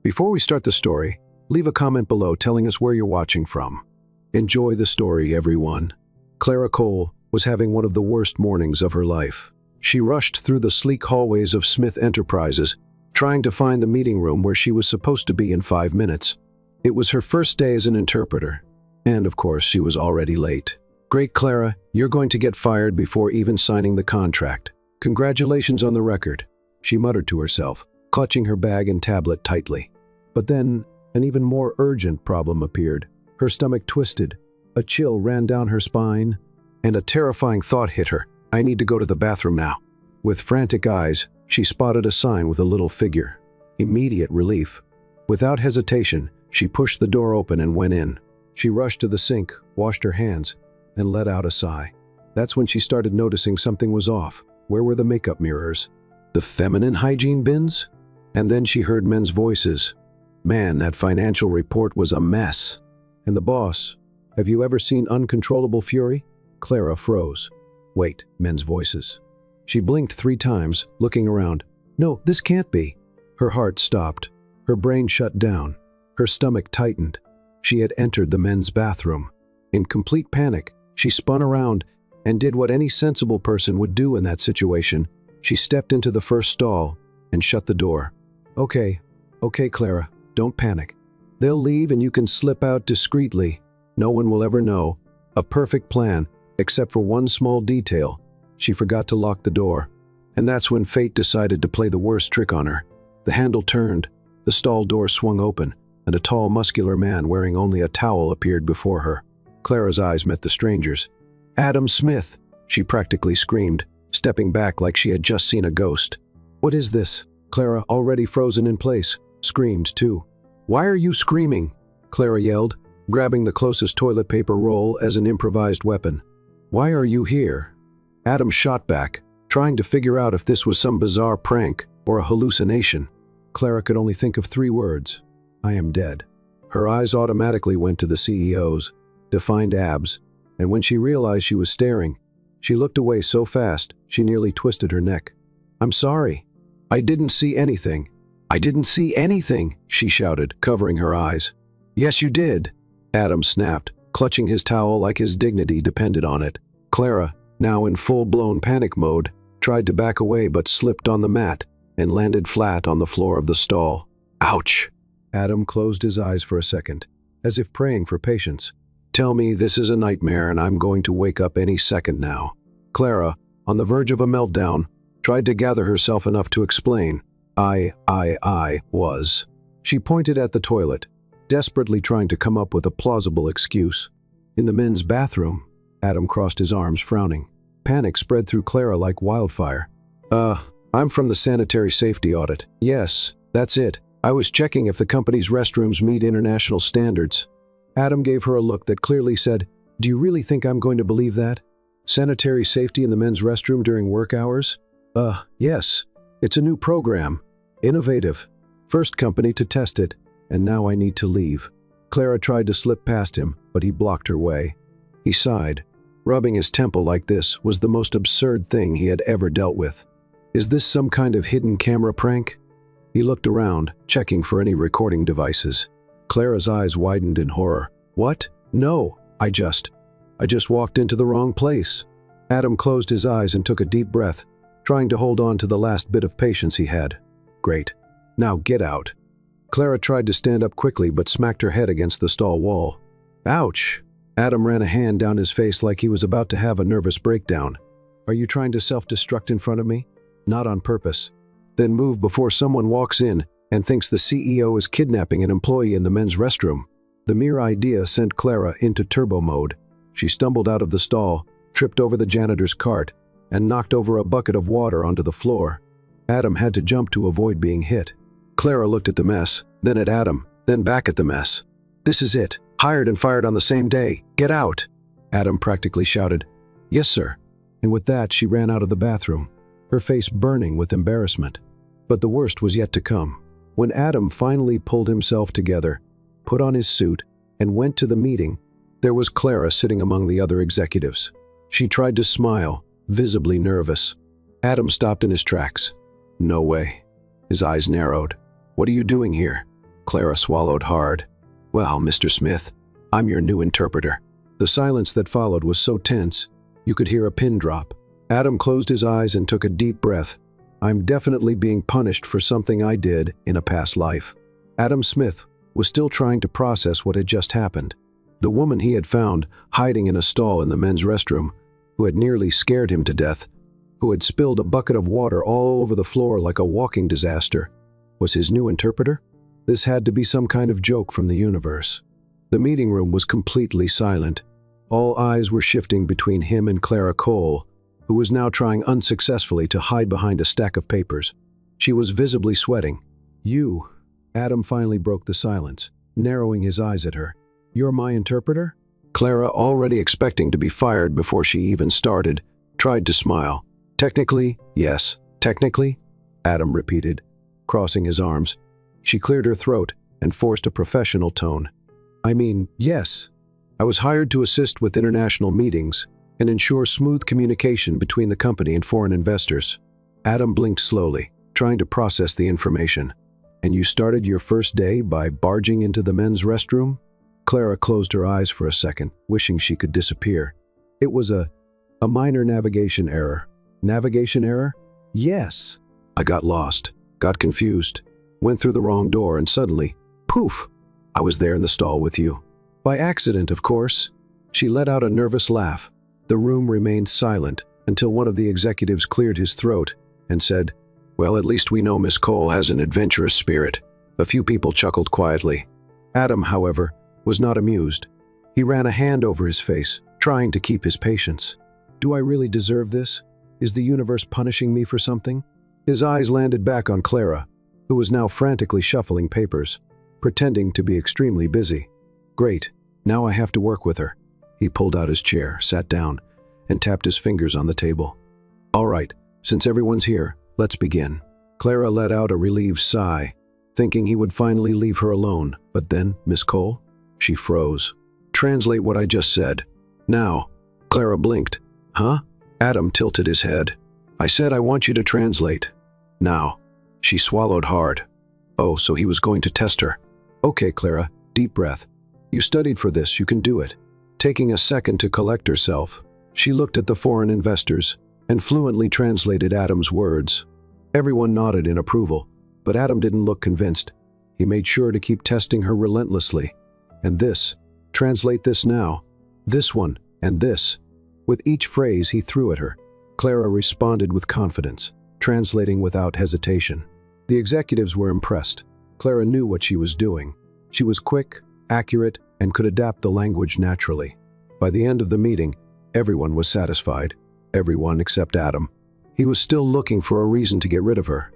Before we start the story, leave a comment below telling us where you're watching from. Enjoy the story, everyone. Clara Cole was having one of the worst mornings of her life. She rushed through the sleek hallways of Smith Enterprises, trying to find the meeting room where she was supposed to be in 5 minutes. It was her first day as an interpreter, and of course she was already late. "Great, Clara, you're going to get fired before even signing the contract. Congratulations on the record," she muttered to herself, clutching her bag and tablet tightly. But then, an even more urgent problem appeared. Her stomach twisted, a chill ran down her spine, and a terrifying thought hit her. "I need to go to the bathroom now." With frantic eyes, she spotted a sign with a little figure. Immediate relief. Without hesitation, she pushed the door open and went in. She rushed to the sink, washed her hands, and let out a sigh. That's when she started noticing something was off. Where were the makeup mirrors? The feminine hygiene bins? And then she heard men's voices. Man, that financial report was a mess. And the boss, "Have you ever seen uncontrollable fury?" Clara froze. Wait, men's voices. She blinked 3 times, looking around. No, this can't be. Her heart stopped. Her brain shut down. Her stomach tightened. She had entered the men's bathroom. In complete panic, she spun around and did what any sensible person would do in that situation. She stepped into the first stall and shut the door. Okay, Clara, don't panic. They'll leave and you can slip out discreetly. No one will ever know. A perfect plan, except for one small detail. She forgot to lock the door. And that's when fate decided to play the worst trick on her. The handle turned, the stall door swung open, and a tall, muscular man wearing only a towel appeared before her. Clara's eyes met the stranger's. "Adam Smith!" she practically screamed, stepping back like she had just seen a ghost. "What is this?" Clara, already frozen in place, screamed too. "Why are you screaming?" Clara yelled, grabbing the closest toilet paper roll as an improvised weapon. "Why are you here?" Adam shot back, trying to figure out if this was some bizarre prank or a hallucination. Clara could only think of 3 words. "I am dead." Her eyes automatically went to the CEO's defined abs, and when she realized she was staring, she looked away so fast she nearly twisted her neck. "I'm sorry. I didn't see anything." "I didn't see anything," she shouted, covering her eyes. "Yes, you did," Adam snapped, clutching his towel like his dignity depended on it. Clara, now in full-blown panic mode, tried to back away but slipped on the mat and landed flat on the floor of the stall. "Ouch!" Adam closed his eyes for a second, as if praying for patience. "Tell me this is a nightmare and I'm going to wake up any second now." Clara, on the verge of a meltdown, tried to gather herself enough to explain. I was. She pointed at the toilet, desperately trying to come up with a plausible excuse. In the men's bathroom, Adam crossed his arms, frowning. Panic spread through Clara like wildfire. I'm from the sanitary safety audit." "Yes, that's it. I was checking if the company's restrooms meet international standards." Adam gave her a look that clearly said, "Do you really think I'm going to believe that? Sanitary safety in the men's restroom during work hours? Yes. It's a new program. Innovative. First company to test it, and now I need to leave." Clara tried to slip past him, but he blocked her way. He sighed. Rubbing his temple like this was the most absurd thing he had ever dealt with. Is this some kind of hidden camera prank? He looked around, checking for any recording devices. Clara's eyes widened in horror. "What? No, I just walked into the wrong place." Adam closed his eyes and took a deep breath, trying to hold on to the last bit of patience he had. "Great. Now get out." Clara tried to stand up quickly but smacked her head against the stall wall. "Ouch!" Adam ran a hand down his face like he was about to have a nervous breakdown. "Are you trying to self-destruct in front of me? Not on purpose. Then move before someone walks in and thinks the CEO is kidnapping an employee in the men's restroom." The mere idea sent Clara into turbo mode. She stumbled out of the stall, tripped over the janitor's cart, and knocked over a bucket of water onto the floor. Adam had to jump to avoid being hit. Clara looked at the mess, then at Adam, then back at the mess. "This is it. Hired and fired on the same day. Get out!" Adam practically shouted. "Yes, sir." And with that, she ran out of the bathroom, her face burning with embarrassment. But the worst was yet to come. When Adam finally pulled himself together, put on his suit, and went to the meeting, there was Clara sitting among the other executives. She tried to smile, visibly nervous. Adam stopped in his tracks. "No way." His eyes narrowed. "What are you doing here?" Clara swallowed hard. "Well, Mr. Smith, I'm your new interpreter." The silence that followed was so tense, you could hear a pin drop. Adam closed his eyes and took a deep breath. "I'm definitely being punished for something I did in a past life." Adam Smith was still trying to process what had just happened. The woman he had found hiding in a stall in the men's restroom, who had nearly scared him to death, who had spilled a bucket of water all over the floor like a walking disaster, was his new interpreter? This had to be some kind of joke from the universe. The meeting room was completely silent. All eyes were shifting between him and Clara Cole, who was now trying unsuccessfully to hide behind a stack of papers. She was visibly sweating. "You," Adam finally broke the silence, narrowing his eyes at her. "You're my interpreter?" Clara, already expecting to be fired before she even started, tried to smile. "Technically, yes. Technically?" Adam repeated, crossing his arms. She cleared her throat and forced a professional tone. "I mean, yes. I was hired to assist with international meetings and ensure smooth communication between the company and foreign investors." Adam blinked slowly, trying to process the information. "And you started your first day by barging into the men's restroom?" Clara closed her eyes for a second, wishing she could disappear. "It was a minor navigation error." "Navigation error?" "Yes. I got lost, got confused, went through the wrong door, and suddenly, poof, I was there in the stall with you. By accident, of course." She let out a nervous laugh. The room remained silent until one of the executives cleared his throat and said, "Well, at least we know Miss Cole has an adventurous spirit." A few people chuckled quietly. Adam, however, was not amused. He ran a hand over his face, trying to keep his patience. "Do I really deserve this? Is the universe punishing me for something?" His eyes landed back on Clara, who was now frantically shuffling papers, pretending to be extremely busy. "Great, now I have to work with her." He pulled out his chair, sat down, and tapped his fingers on the table. "All right, since everyone's here, let's begin." Clara let out a relieved sigh, thinking he would finally leave her alone. But then, "Miss Cole?" She froze. "Translate what I just said. Now." Clara blinked. "Huh?" Adam tilted his head. "I said I want you to translate. Now." She swallowed hard. Oh, so he was going to test her. "Okay, Clara, deep breath. You studied for this, you can do it." Taking a second to collect herself, she looked at the foreign investors and fluently translated Adam's words. Everyone nodded in approval, but Adam didn't look convinced. He made sure to keep testing her relentlessly. "And this. Translate this now. This one, and this." With each phrase he threw at her, Clara responded with confidence, translating without hesitation. The executives were impressed. Clara knew what she was doing. She was quick, accurate, and could adapt the language naturally. By the end of the meeting, everyone was satisfied. Everyone except Adam. He was still looking for a reason to get rid of her.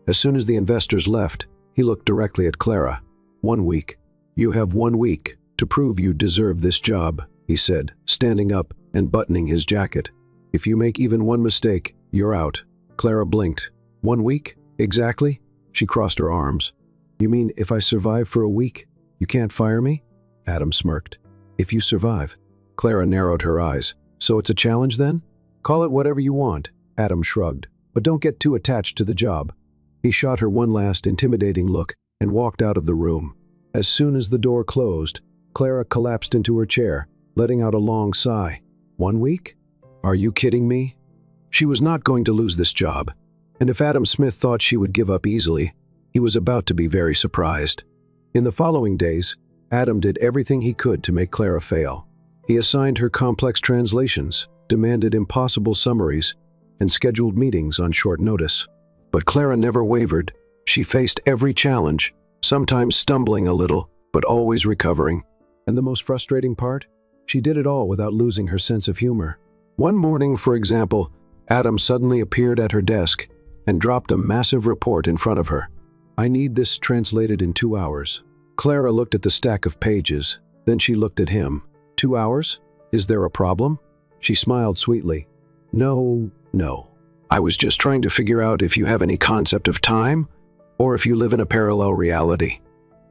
As soon as the investors left, he looked directly at Clara. "1 week. You have 1 week to prove you deserve this job," he said, standing up and buttoning his jacket. "If you make even one mistake, you're out." Clara blinked. 1 week? Exactly? She crossed her arms. "You mean if I survive for a week, you can't fire me?" Adam smirked. "If you survive." Clara narrowed her eyes. "So it's a challenge then?" "Call it whatever you want," Adam shrugged. "But don't get too attached to the job." He shot her one last intimidating look and walked out of the room. As soon as the door closed, Clara collapsed into her chair, letting out a long sigh. 1 week? Are you kidding me? She was not going to lose this job, and if Adam Smith thought she would give up easily, he was about to be very surprised. In the following days, Adam did everything he could to make Clara fail. He assigned her complex translations, demanded impossible summaries, and scheduled meetings on short notice. But Clara never wavered. She faced every challenge, sometimes stumbling a little, but always recovering. And the most frustrating part? She did it all without losing her sense of humor. One morning, for example, Adam suddenly appeared at her desk and dropped a massive report in front of her. "I need this translated in 2 hours." Clara looked at the stack of pages, then she looked at him. 2 hours? Is there a problem?" She smiled sweetly. No. I was just trying to figure out if you have any concept of time, or if you live in a parallel reality."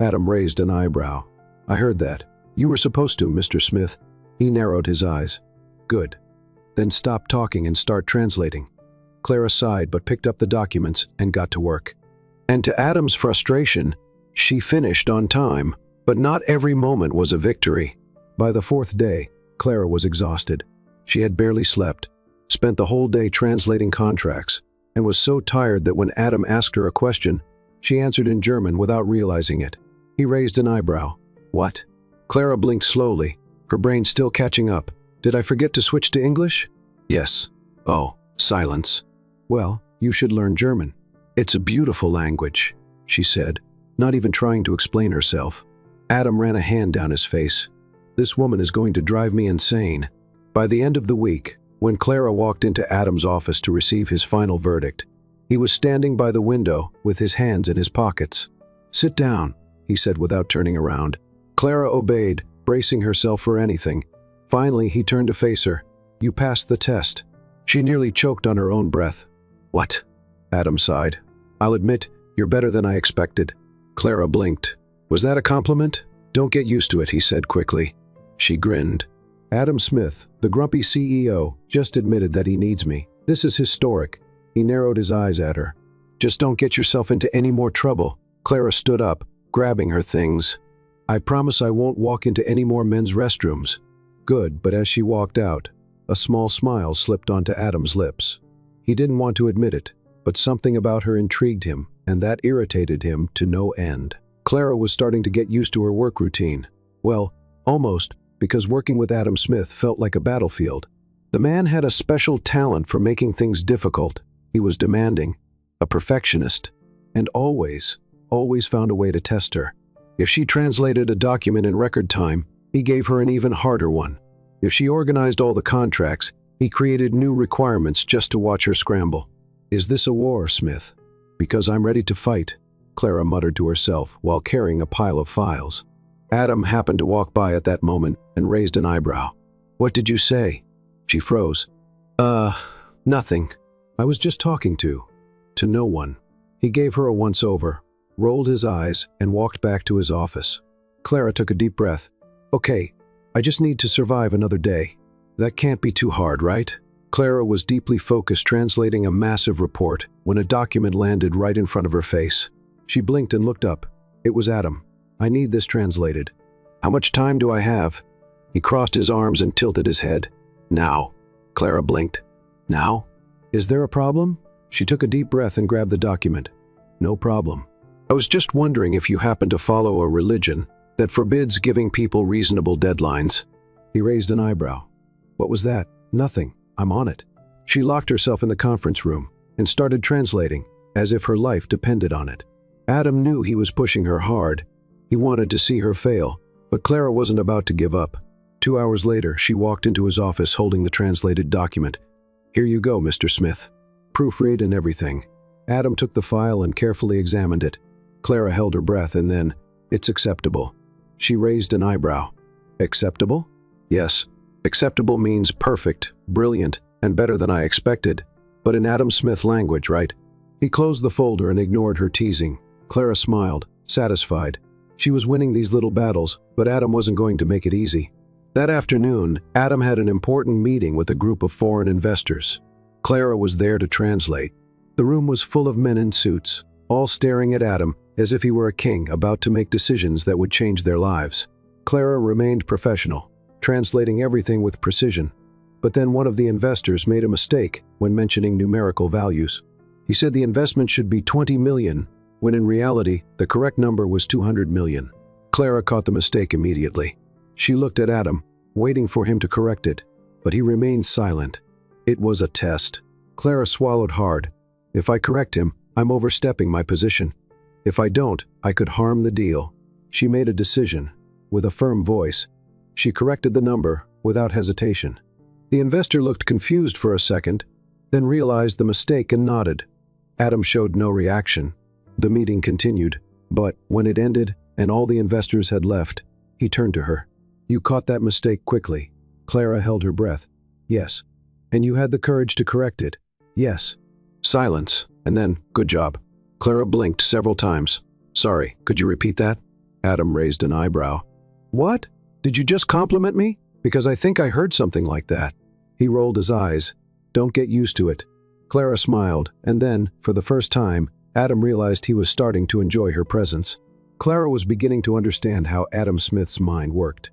Adam raised an eyebrow. "I heard that. You were supposed to, Mr. Smith." He narrowed his eyes. "Good. Then stop talking and start translating." Clara sighed but picked up the documents and got to work. And to Adam's frustration, She finished on time, but not every moment was a victory. By the fourth day, Clara was exhausted. She had barely slept, spent the whole day translating contracts, and was so tired that when Adam asked her a question, she answered in German without realizing it. He raised an eyebrow. What? Clara blinked slowly, her brain still catching up. Did I forget to switch to English? Yes. Oh, silence. Well, you should learn German. It's a beautiful language, she said, not even trying to explain herself. Adam ran a hand down his face. This woman is going to drive me insane. By the end of the week, when Clara walked into Adam's office to receive his final verdict, he was standing by the window with his hands in his pockets. Sit down, he said without turning around. Clara obeyed, bracing herself for anything. Finally, he turned to face her. You passed the test. She nearly choked on her own breath. What? Adam sighed. I'll admit, you're better than I expected. Clara blinked. Was that a compliment? Don't get used to it, he said quickly. She grinned. Adam Smith, the grumpy CEO, just admitted that he needs me. This is historic. He narrowed his eyes at her. Just don't get yourself into any more trouble. Clara stood up, grabbing her things. I promise I won't walk into any more men's restrooms. Good, but as she walked out, a small smile slipped onto Adam's lips. He didn't want to admit it, but something about her intrigued him, and that irritated him to no end. Clara was starting to get used to her work routine. Well, almost, because working with Adam Smith felt like a battlefield. The man had a special talent for making things difficult. He was demanding, a perfectionist, and always found a way to test her. If she translated a document in record time, he gave her an even harder one. If she organized all the contracts, he created new requirements just to watch her scramble. Is this a war, Smith? Because I'm ready to fight, Clara muttered to herself while carrying a pile of files. Adam happened to walk by at that moment and raised an eyebrow. What did you say? She froze. Nothing. I was just talking to no one. He gave her a once-over, rolled his eyes, and walked back to his office. Clara took a deep breath. Okay, I just need to survive another day. That can't be too hard, right? Clara was deeply focused translating a massive report when a document landed right in front of her face. She blinked and looked up. It was Adam. I need this translated. How much time do I have? He crossed his arms and tilted his head. Now. Clara blinked. Now? Is there a problem? She took a deep breath and grabbed the document. No problem. I was just wondering if you happen to follow a religion that forbids giving people reasonable deadlines. He raised an eyebrow. What was that? Nothing. I'm on it. She locked herself in the conference room and started translating, as if her life depended on it. Adam knew he was pushing her hard. He wanted to see her fail, but Clara wasn't about to give up. 2 hours later, she walked into his office holding the translated document. Here you go, Mr. Smith. Proofread and everything. Adam took the file and carefully examined it. Clara held her breath and then, it's acceptable. She raised an eyebrow. Acceptable? Yes. Acceptable means perfect, brilliant, and better than I expected. But in Adam Smith language, right? He closed the folder and ignored her teasing. Clara smiled, satisfied. She was winning these little battles, but Adam wasn't going to make it easy. That afternoon, Adam had an important meeting with a group of foreign investors. Clara was there to translate. The room was full of men in suits, all staring at Adam as if he were a king about to make decisions that would change their lives. Clara remained professional, translating everything with precision. But then one of the investors made a mistake when mentioning numerical values. He said the investment should be 20 million, when in reality, the correct number was 200 million. Clara caught the mistake immediately. She looked at Adam, waiting for him to correct it, but he remained silent. It was a test. Clara swallowed hard. If I correct him, I'm overstepping my position. If I don't, I could harm the deal. She made a decision. With a firm voice, she corrected the number without hesitation. The investor looked confused for a second, then realized the mistake and nodded. Adam showed no reaction. The meeting continued, but when it ended and all the investors had left, he turned to her. You caught that mistake quickly. Clara held her breath. Yes. And you had the courage to correct it. Yes. Silence, and then, good job. Clara blinked several times. Sorry, could you repeat that? Adam raised an eyebrow. What? Did you just compliment me? Because I think I heard something like that. He rolled his eyes. Don't get used to it. Clara smiled, and then, for the first time, Adam realized he was starting to enjoy her presence. Clara was beginning to understand how Adam Smith's mind worked.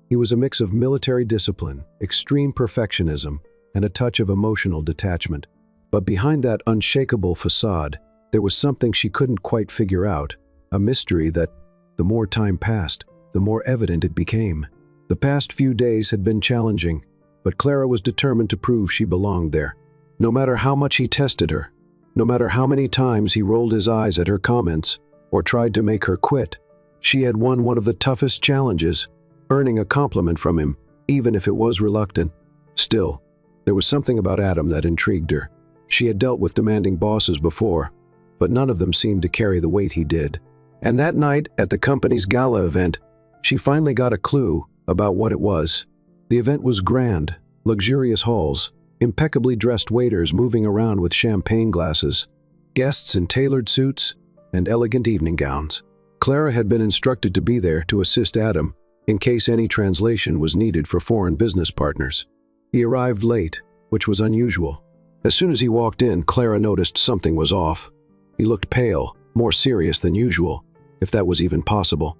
He was a mix of military discipline, extreme perfectionism, and a touch of emotional detachment. But behind that unshakable facade, there was something she couldn't quite figure out, a mystery that, the more time passed, the more evident it became. The past few days had been challenging, but Clara was determined to prove she belonged there. No matter how much he tested her, no matter how many times he rolled his eyes at her comments or tried to make her quit, she had won one of the toughest challenges, earning a compliment from him, even if it was reluctant. Still, there was something about Adam that intrigued her. She had dealt with demanding bosses before, but none of them seemed to carry the weight he did. And that night, at the company's gala event, she finally got a clue about what it was. The event was grand, luxurious halls, impeccably dressed waiters moving around with champagne glasses, guests in tailored suits, and elegant evening gowns. Clara had been instructed to be there to assist Adam in case any translation was needed for foreign business partners. He arrived late, which was unusual. As soon as he walked in, Clara noticed something was off. He looked pale, more serious than usual, if that was even possible.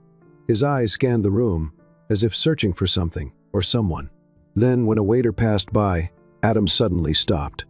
His eyes scanned the room, as if searching for something or someone. Then, when a waiter passed by, Adam suddenly stopped.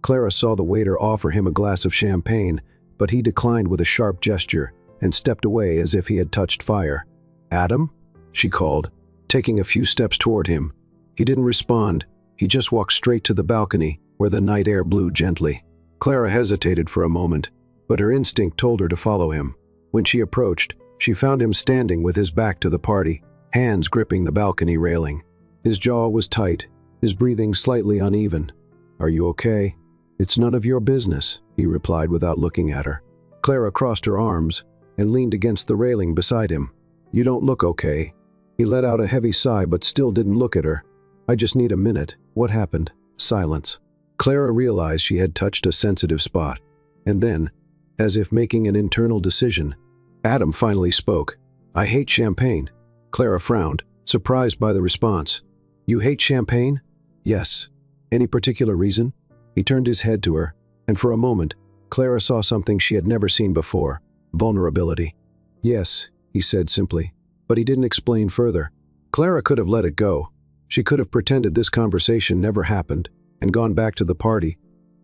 Clara saw the waiter offer him a glass of champagne, but he declined with a sharp gesture and stepped away as if he had touched fire. "Adam?" she called, taking a few steps toward him. He didn't respond. He just walked straight to the balcony, where the night air blew gently. Clara hesitated for a moment, but her instinct told her to follow him. When she approached, she found him standing with his back to the party, hands gripping the balcony railing. His jaw was tight, his breathing slightly uneven. "Are you okay?" "It's none of your business," he replied without looking at her. Clara crossed her arms and leaned against the railing beside him. "You don't look okay." He let out a heavy sigh but still didn't look at her. "I just need a minute. What happened?" Silence. Clara realized she had touched a sensitive spot. And then, as if making an internal decision, Adam finally spoke. "I hate champagne." Clara frowned, surprised by the response. "You hate champagne?" "Yes." "Any particular reason?" He turned his head to her, and for a moment, Clara saw something she had never seen before: vulnerability. "Yes," he said simply, but he didn't explain further. Clara could have let it go. She could have pretended this conversation never happened and gone back to the party,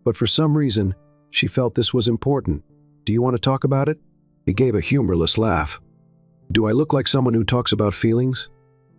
but for some reason, she felt this was important. "Do you want to talk about it?" He gave a humorless laugh. "Do I look like someone who talks about feelings?"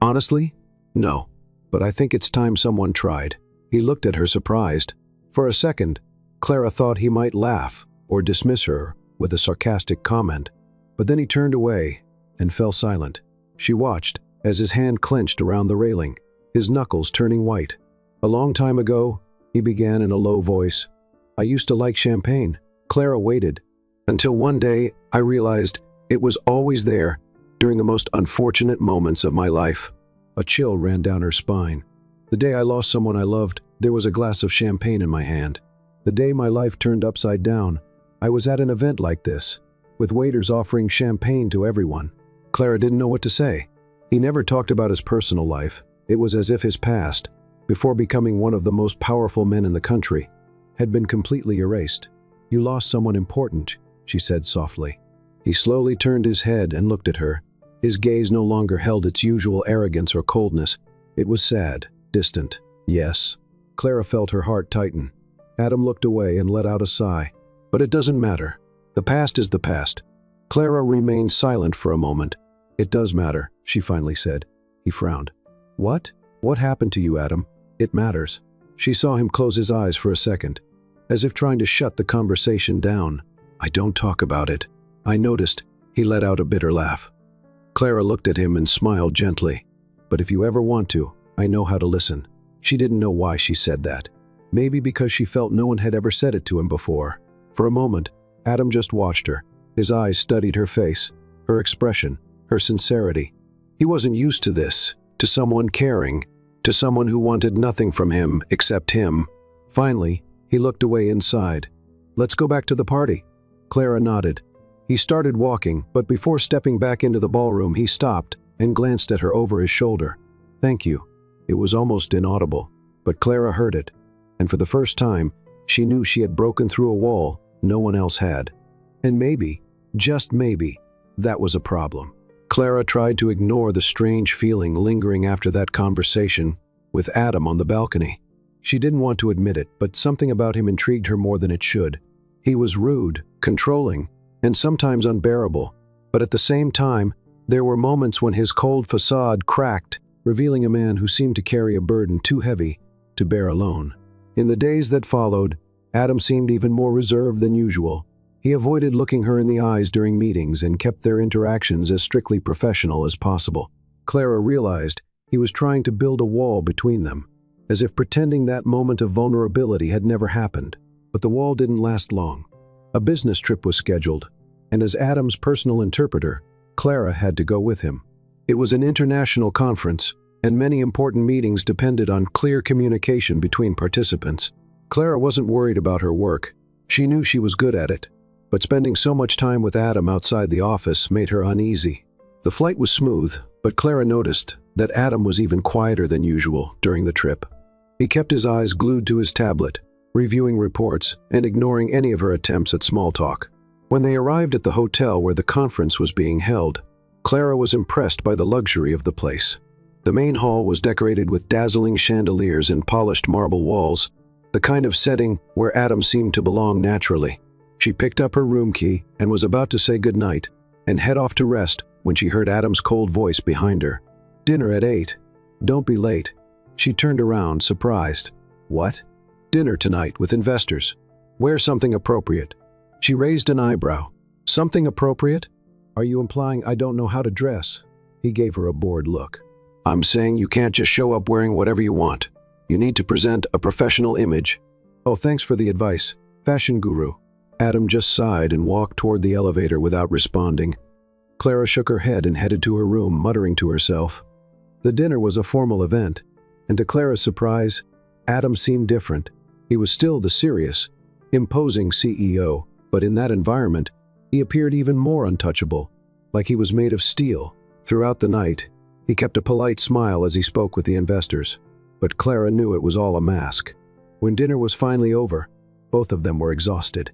"Honestly, no. But I think it's time someone tried." He looked at her surprised. For a second, Clara thought he might laugh or dismiss her with a sarcastic comment. But then he turned away and fell silent. She watched as his hand clenched around the railing, his knuckles turning white. "A long time ago," he began in a low voice, "I used to like champagne." Clara waited until one day I realized it was always there during the most unfortunate moments of my life. A chill ran down her spine. The day I lost someone I loved, there was a glass of champagne in my hand. The day my life turned upside down, I was at an event like this, with waiters offering champagne to everyone. Clara didn't know what to say. He never talked about his personal life. It was as if his past, before becoming one of the most powerful men in the country, had been completely erased. "You lost someone important," she said softly. He slowly turned his head and looked at her. His gaze no longer held its usual arrogance or coldness. It was sad, distant. "Yes." Clara felt her heart tighten. Adam looked away and let out a sigh. "But it doesn't matter. The past is the past." Clara remained silent for a moment. "It does matter," she finally said. He frowned. "What? What happened to you, Adam?" "It matters." She saw him close his eyes for a second, as if trying to shut the conversation down. "I don't talk about it." I noticed. He let out a bitter laugh. Clara looked at him and smiled gently. "But if you ever want to, I know how to listen." She didn't know why she said that. Maybe because she felt no one had ever said it to him before. For a moment, Adam just watched her. His eyes studied her face, her expression, her sincerity. He wasn't used to this, to someone caring, to someone who wanted nothing from him except him. Finally, he looked away inside. "Let's go back to the party." Clara nodded. He started walking, but before stepping back into the ballroom, he stopped and glanced at her over his shoulder. "Thank you." It was almost inaudible, but Clara heard it, and for the first time, she knew she had broken through a wall no one else had. And maybe, just maybe, That was a problem. Clara tried to ignore the strange feeling lingering after that conversation with Adam on the balcony. She didn't want to admit it, but something about him intrigued her more than it should. He was rude, controlling, and sometimes unbearable, but at the same time, there were moments when his cold facade cracked, revealing a man who seemed to carry a burden too heavy to bear alone. In the days that followed, Adam seemed even more reserved than usual. He avoided looking her in the eyes during meetings and kept their interactions as strictly professional as possible. Clara realized he was trying to build a wall between them, as if pretending that moment of vulnerability had never happened. But the wall didn't last long. A business trip was scheduled, and as Adam's personal interpreter, Clara had to go with him. It was an international conference, and many important meetings depended on clear communication between participants. Clara wasn't worried about her work. She knew she was good at it, but spending so much time with Adam outside the office made her uneasy. The flight was smooth, but Clara noticed that Adam was even quieter than usual during the trip. He kept his eyes glued to his tablet, reviewing reports and ignoring any of her attempts at small talk. When they arrived at the hotel where the conference was being held, Clara was impressed by the luxury of the place. The main hall was decorated with dazzling chandeliers and polished marble walls, the kind of setting where Adam seemed to belong naturally. She picked up her room key and was about to say goodnight and head off to rest when she heard Adam's cold voice behind her. "Dinner at 8. Don't be late." She turned around, surprised. "What?" "Dinner tonight with investors. Wear something appropriate." She raised an eyebrow. "Something appropriate? Are you implying I don't know how to dress?" He gave her a bored look. "I'm saying you can't just show up wearing whatever you want. You need to present a professional image." "Oh, thanks for the advice, fashion guru." Adam just sighed and walked toward the elevator without responding. Clara shook her head and headed to her room, muttering to herself. The dinner was a formal event, and to Clara's surprise, Adam seemed different. He was still the serious, imposing CEO, but in that environment, he appeared even more untouchable, like he was made of steel. Throughout the night, he kept a polite smile as he spoke with the investors, but Clara knew it was all a mask. When dinner was finally over, both of them were exhausted.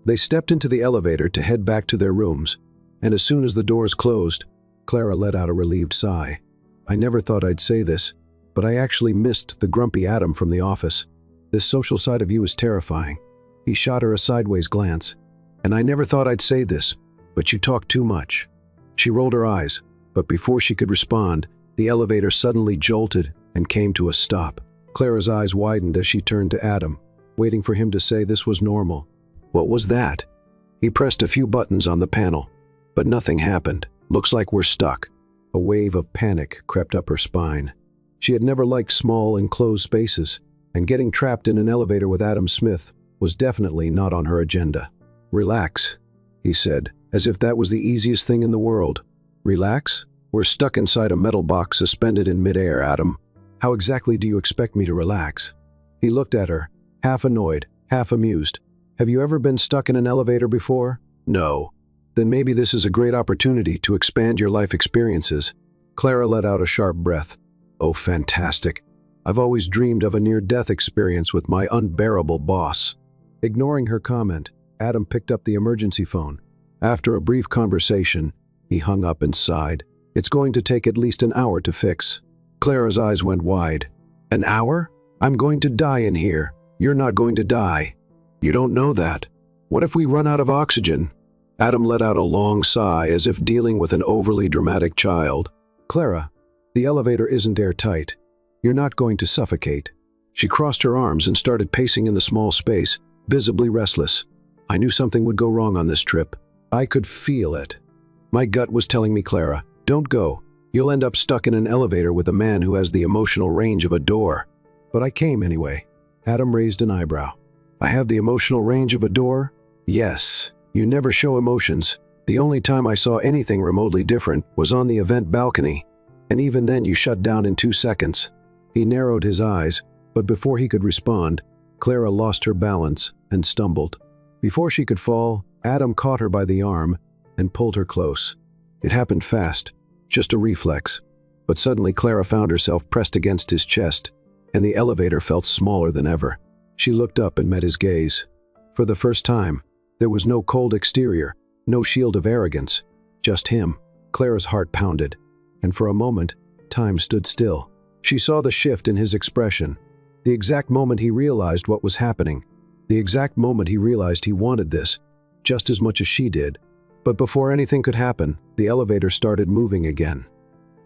They stepped into the elevator to head back to their rooms, and as soon as the doors closed, Clara let out a relieved sigh. "I never thought I'd say this, but I actually missed the grumpy Adam from the office. This social side of you is terrifying." He shot her a sideways glance. "And I never thought I'd say this, but you talk too much." She rolled her eyes, but before she could respond, the elevator suddenly jolted and came to a stop. Clara's eyes widened as she turned to Adam, waiting for him to say this was normal. "What was that?" He pressed a few buttons on the panel, but nothing happened. "Looks like we're stuck." A wave of panic crept up her spine. She had never liked small, enclosed spaces, and getting trapped in an elevator with Adam Smith was definitely not on her agenda. "Relax," he said, as if that was the easiest thing in the world. "Relax? We're stuck inside a metal box suspended in midair, Adam. How exactly do you expect me to relax?" He looked at her, half annoyed, half amused. "Have you ever been stuck in an elevator before?" "No." "Then maybe this is a great opportunity to expand your life experiences." Clara let out a sharp breath. "Oh, fantastic. I've always dreamed of a near-death experience with my unbearable boss." Ignoring her comment, Adam picked up the emergency phone. After a brief conversation, he hung up and sighed. "It's going to take at least an hour to fix." Clara's eyes went wide. "An hour? I'm going to die in here." "You're not going to die." "You don't know that. What if we run out of oxygen?" Adam let out a long sigh as if dealing with an overly dramatic child. "Clara, the elevator isn't airtight. You're not going to suffocate." She crossed her arms and started pacing in the small space, visibly restless. "I knew something would go wrong on this trip. I could feel it. My gut was telling me, Clara, don't go. You'll end up stuck in an elevator with a man who has the emotional range of a door." "But I came anyway." Adam raised an eyebrow. "I have the emotional range of a door?" "Yes. You never show emotions. The only time I saw anything remotely different was on the event balcony, and even then you shut down in 2 seconds." He narrowed his eyes, but before he could respond, Clara lost her balance and stumbled. Before she could fall, Adam caught her by the arm and pulled her close. It happened fast, just a reflex, but suddenly Clara found herself pressed against his chest, and the elevator felt smaller than ever. She looked up and met his gaze. For the first time, there was no cold exterior, no shield of arrogance, Just him. Clara's heart pounded, and for a moment, time stood still. She saw the shift in his expression, the exact moment he realized what was happening, the exact moment he realized he wanted this, just as much as she did. But before anything could happen, the elevator started moving again.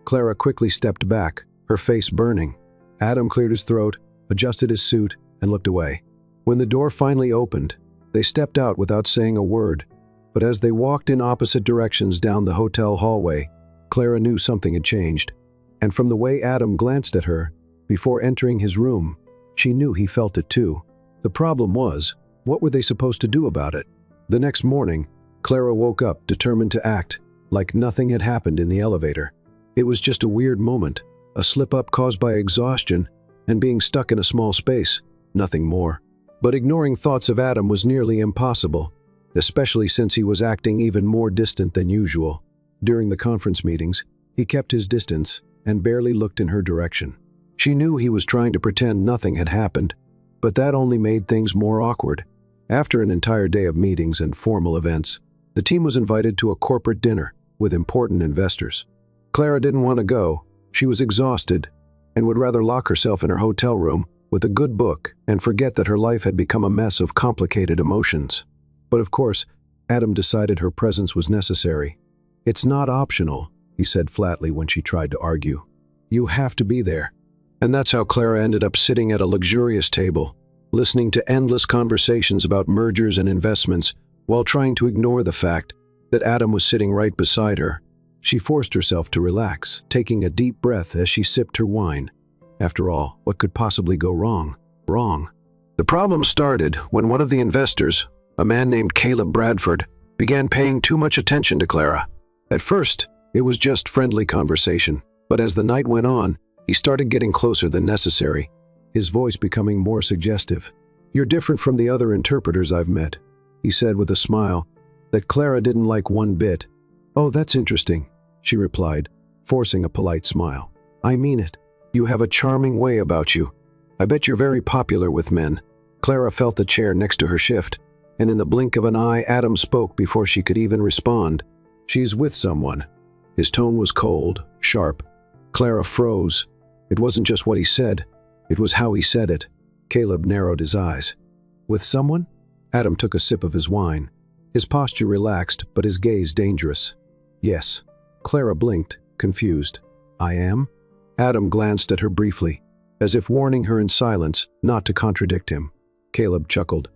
Clara quickly stepped back, her face burning. Adam cleared his throat, adjusted his suit, and looked away. When the door finally opened, they stepped out without saying a word. But as they walked in opposite directions down the hotel hallway, Clara knew something had changed. And from the way Adam glanced at her before entering his room, she knew he felt it too. The problem was, what were they supposed to do about it? The next morning, Clara woke up determined to act like nothing had happened in the elevator. It was just a weird moment, a slip-up caused by exhaustion and being stuck in a small space, nothing more. But ignoring thoughts of Adam was nearly impossible, especially since he was acting even more distant than usual. During the conference meetings, he kept his distance and barely looked in her direction. She knew he was trying to pretend nothing had happened, but that only made things more awkward. After an entire day of meetings and formal events, the team was invited to a corporate dinner with important investors. Clara didn't want to go. She was exhausted and would rather lock herself in her hotel room with a good book and forget that her life had become a mess of complicated emotions. But of course, Adam decided her presence was necessary. "It's not optional," he said flatly when she tried to argue. "You have to be there." And that's how Clara ended up sitting at a luxurious table, listening to endless conversations about mergers and investments while trying to ignore the fact that Adam was sitting right beside her. She forced herself to relax, taking a deep breath as she sipped her wine. After all, what could possibly go wrong? The problem started when one of the investors, a man named Caleb Bradford, began paying too much attention to Clara. At first, it was just friendly conversation, but as the night went on, he started getting closer than necessary, his voice becoming more suggestive. "You're different from the other interpreters I've met," he said with a smile that Clara didn't like one bit. "Oh, that's interesting," she replied, forcing a polite smile. "I mean it. You have a charming way about you. I bet you're very popular with men." Clara felt the chair next to her shift, and in the blink of an eye, Adam spoke before she could even respond. "She's with someone." His tone was cold, sharp. Clara froze. It wasn't just what he said, it was how he said it. Caleb narrowed his eyes. "With someone?" Adam took a sip of his wine. His posture relaxed, but his gaze dangerous. "Yes." Clara blinked, confused. "I am?" Adam glanced at her briefly, as if warning her in silence not to contradict him. Caleb chuckled.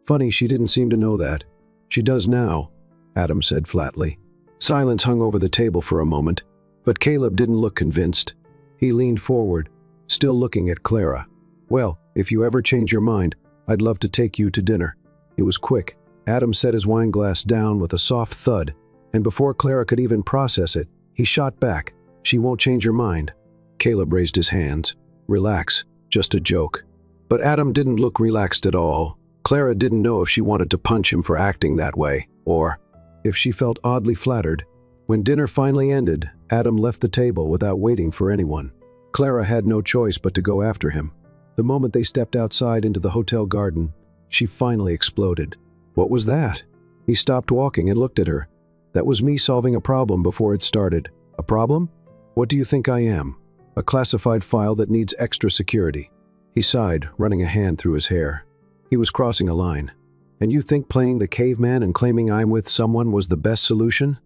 "Funny, she didn't seem to know that." "She does now," Adam said flatly. Silence hung over the table for a moment, but Caleb didn't look convinced. He leaned forward, still looking at Clara. "Well, if you ever change your mind, I'd love to take you to dinner." It was quick. Adam set his wine glass down with a soft thud, and before Clara could even process it, he shot back. "She won't change her mind." Caleb raised his hands. "Relax, just a joke." But Adam didn't look relaxed at all. Clara didn't know if she wanted to punch him for acting that way, or if she felt oddly flattered. When dinner finally ended, Adam left the table without waiting for anyone. Clara had no choice but to go after him. The moment they stepped outside into the hotel garden, she finally exploded. "What was that?" He stopped walking and looked at her. "That was me solving a problem before it started." "A problem? What do you think I am?" "A classified file that needs extra security." He sighed, running a hand through his hair. He was crossing a line. "And you think playing the caveman and claiming I'm with someone was the best solution?"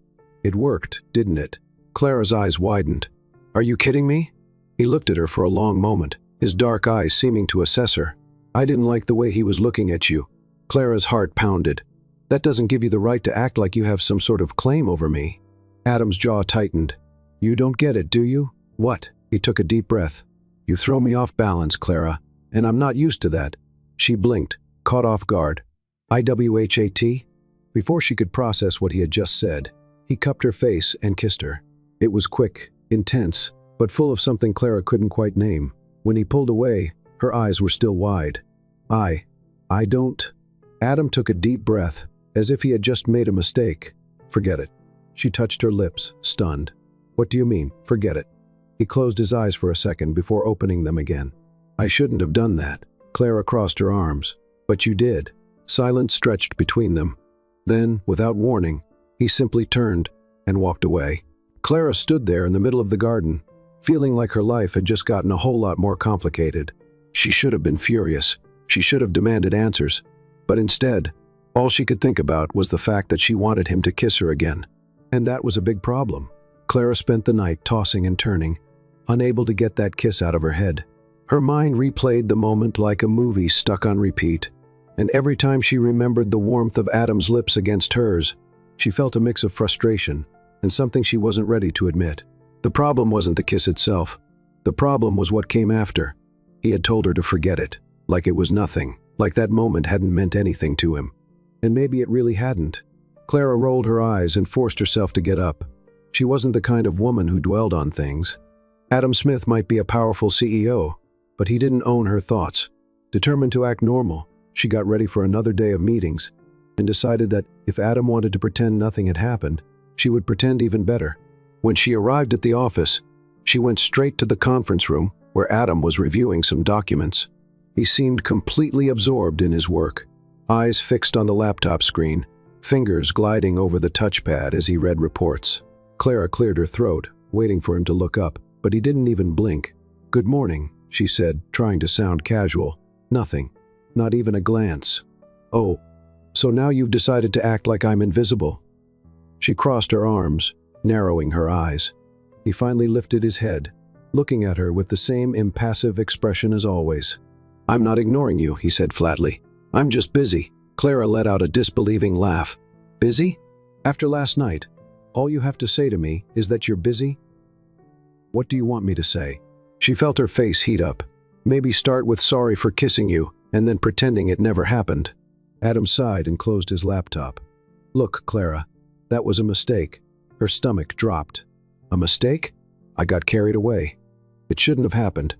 "It worked, didn't it?" Clara's eyes widened. "Are you kidding me?" He looked at her for a long moment, his dark eyes seeming to assess her. "I didn't like the way he was looking at you." Clara's heart pounded. "That doesn't give you the right to act like you have some sort of claim over me." Adam's jaw tightened. "You don't get it, do you?" "What?" He took a deep breath. "You throw me off balance, Clara, and I'm not used to that." She blinked, caught off guard. "IWHAT?" Before she could process what he had just said, he cupped her face and kissed her. It was quick, intense, but full of something Clara couldn't quite name. When he pulled away, her eyes were still wide. I don't." Adam took a deep breath, as if he had just made a mistake. "Forget it." She touched her lips, stunned. "What do you mean, forget it?" He closed his eyes for a second before opening them again. "I shouldn't have done that." Clara crossed her arms. "But you did." Silence stretched between them. Then, without warning, he simply turned and walked away. Clara stood there in the middle of the garden, feeling like her life had just gotten a whole lot more complicated. She should have been furious. She should have demanded answers. But instead, all she could think about was the fact that she wanted him to kiss her again. And that was a big problem. Clara spent the night tossing and turning, unable to get that kiss out of her head. Her mind replayed the moment like a movie stuck on repeat, and every time she remembered the warmth of Adam's lips against hers, she felt a mix of frustration and something she wasn't ready to admit. The problem wasn't the kiss itself. The problem was what came after. He had told her to forget it, like it was nothing, like that moment hadn't meant anything to him. And maybe it really hadn't. Clara rolled her eyes and forced herself to get up. She wasn't the kind of woman who dwelled on things. Adam Smith might be a powerful CEO, but he didn't own her thoughts. Determined to act normal, she got ready for another day of meetings and decided that if Adam wanted to pretend nothing had happened, she would pretend even better. When she arrived at the office, she went straight to the conference room where Adam was reviewing some documents. He seemed completely absorbed in his work, eyes fixed on the laptop screen, fingers gliding over the touchpad as he read reports. Clara cleared her throat, waiting for him to look up, but he didn't even blink. "Good morning," she said, trying to sound casual. "Nothing. Not even a glance." "Oh, so now you've decided to act like I'm invisible?" She crossed her arms, narrowing her eyes. He finally lifted his head, looking at her with the same impassive expression as always. "I'm not ignoring you," he said flatly. "I'm just busy." Clara let out a disbelieving laugh. "Busy? After last night, all you have to say to me is that you're busy? What do you want me to say?" She felt her face heat up. "Maybe start with sorry for kissing you, and then pretending it never happened." Adam sighed and closed his laptop. "Look, Clara, that was a mistake." Her stomach dropped. "A mistake? I got carried away. It shouldn't have happened."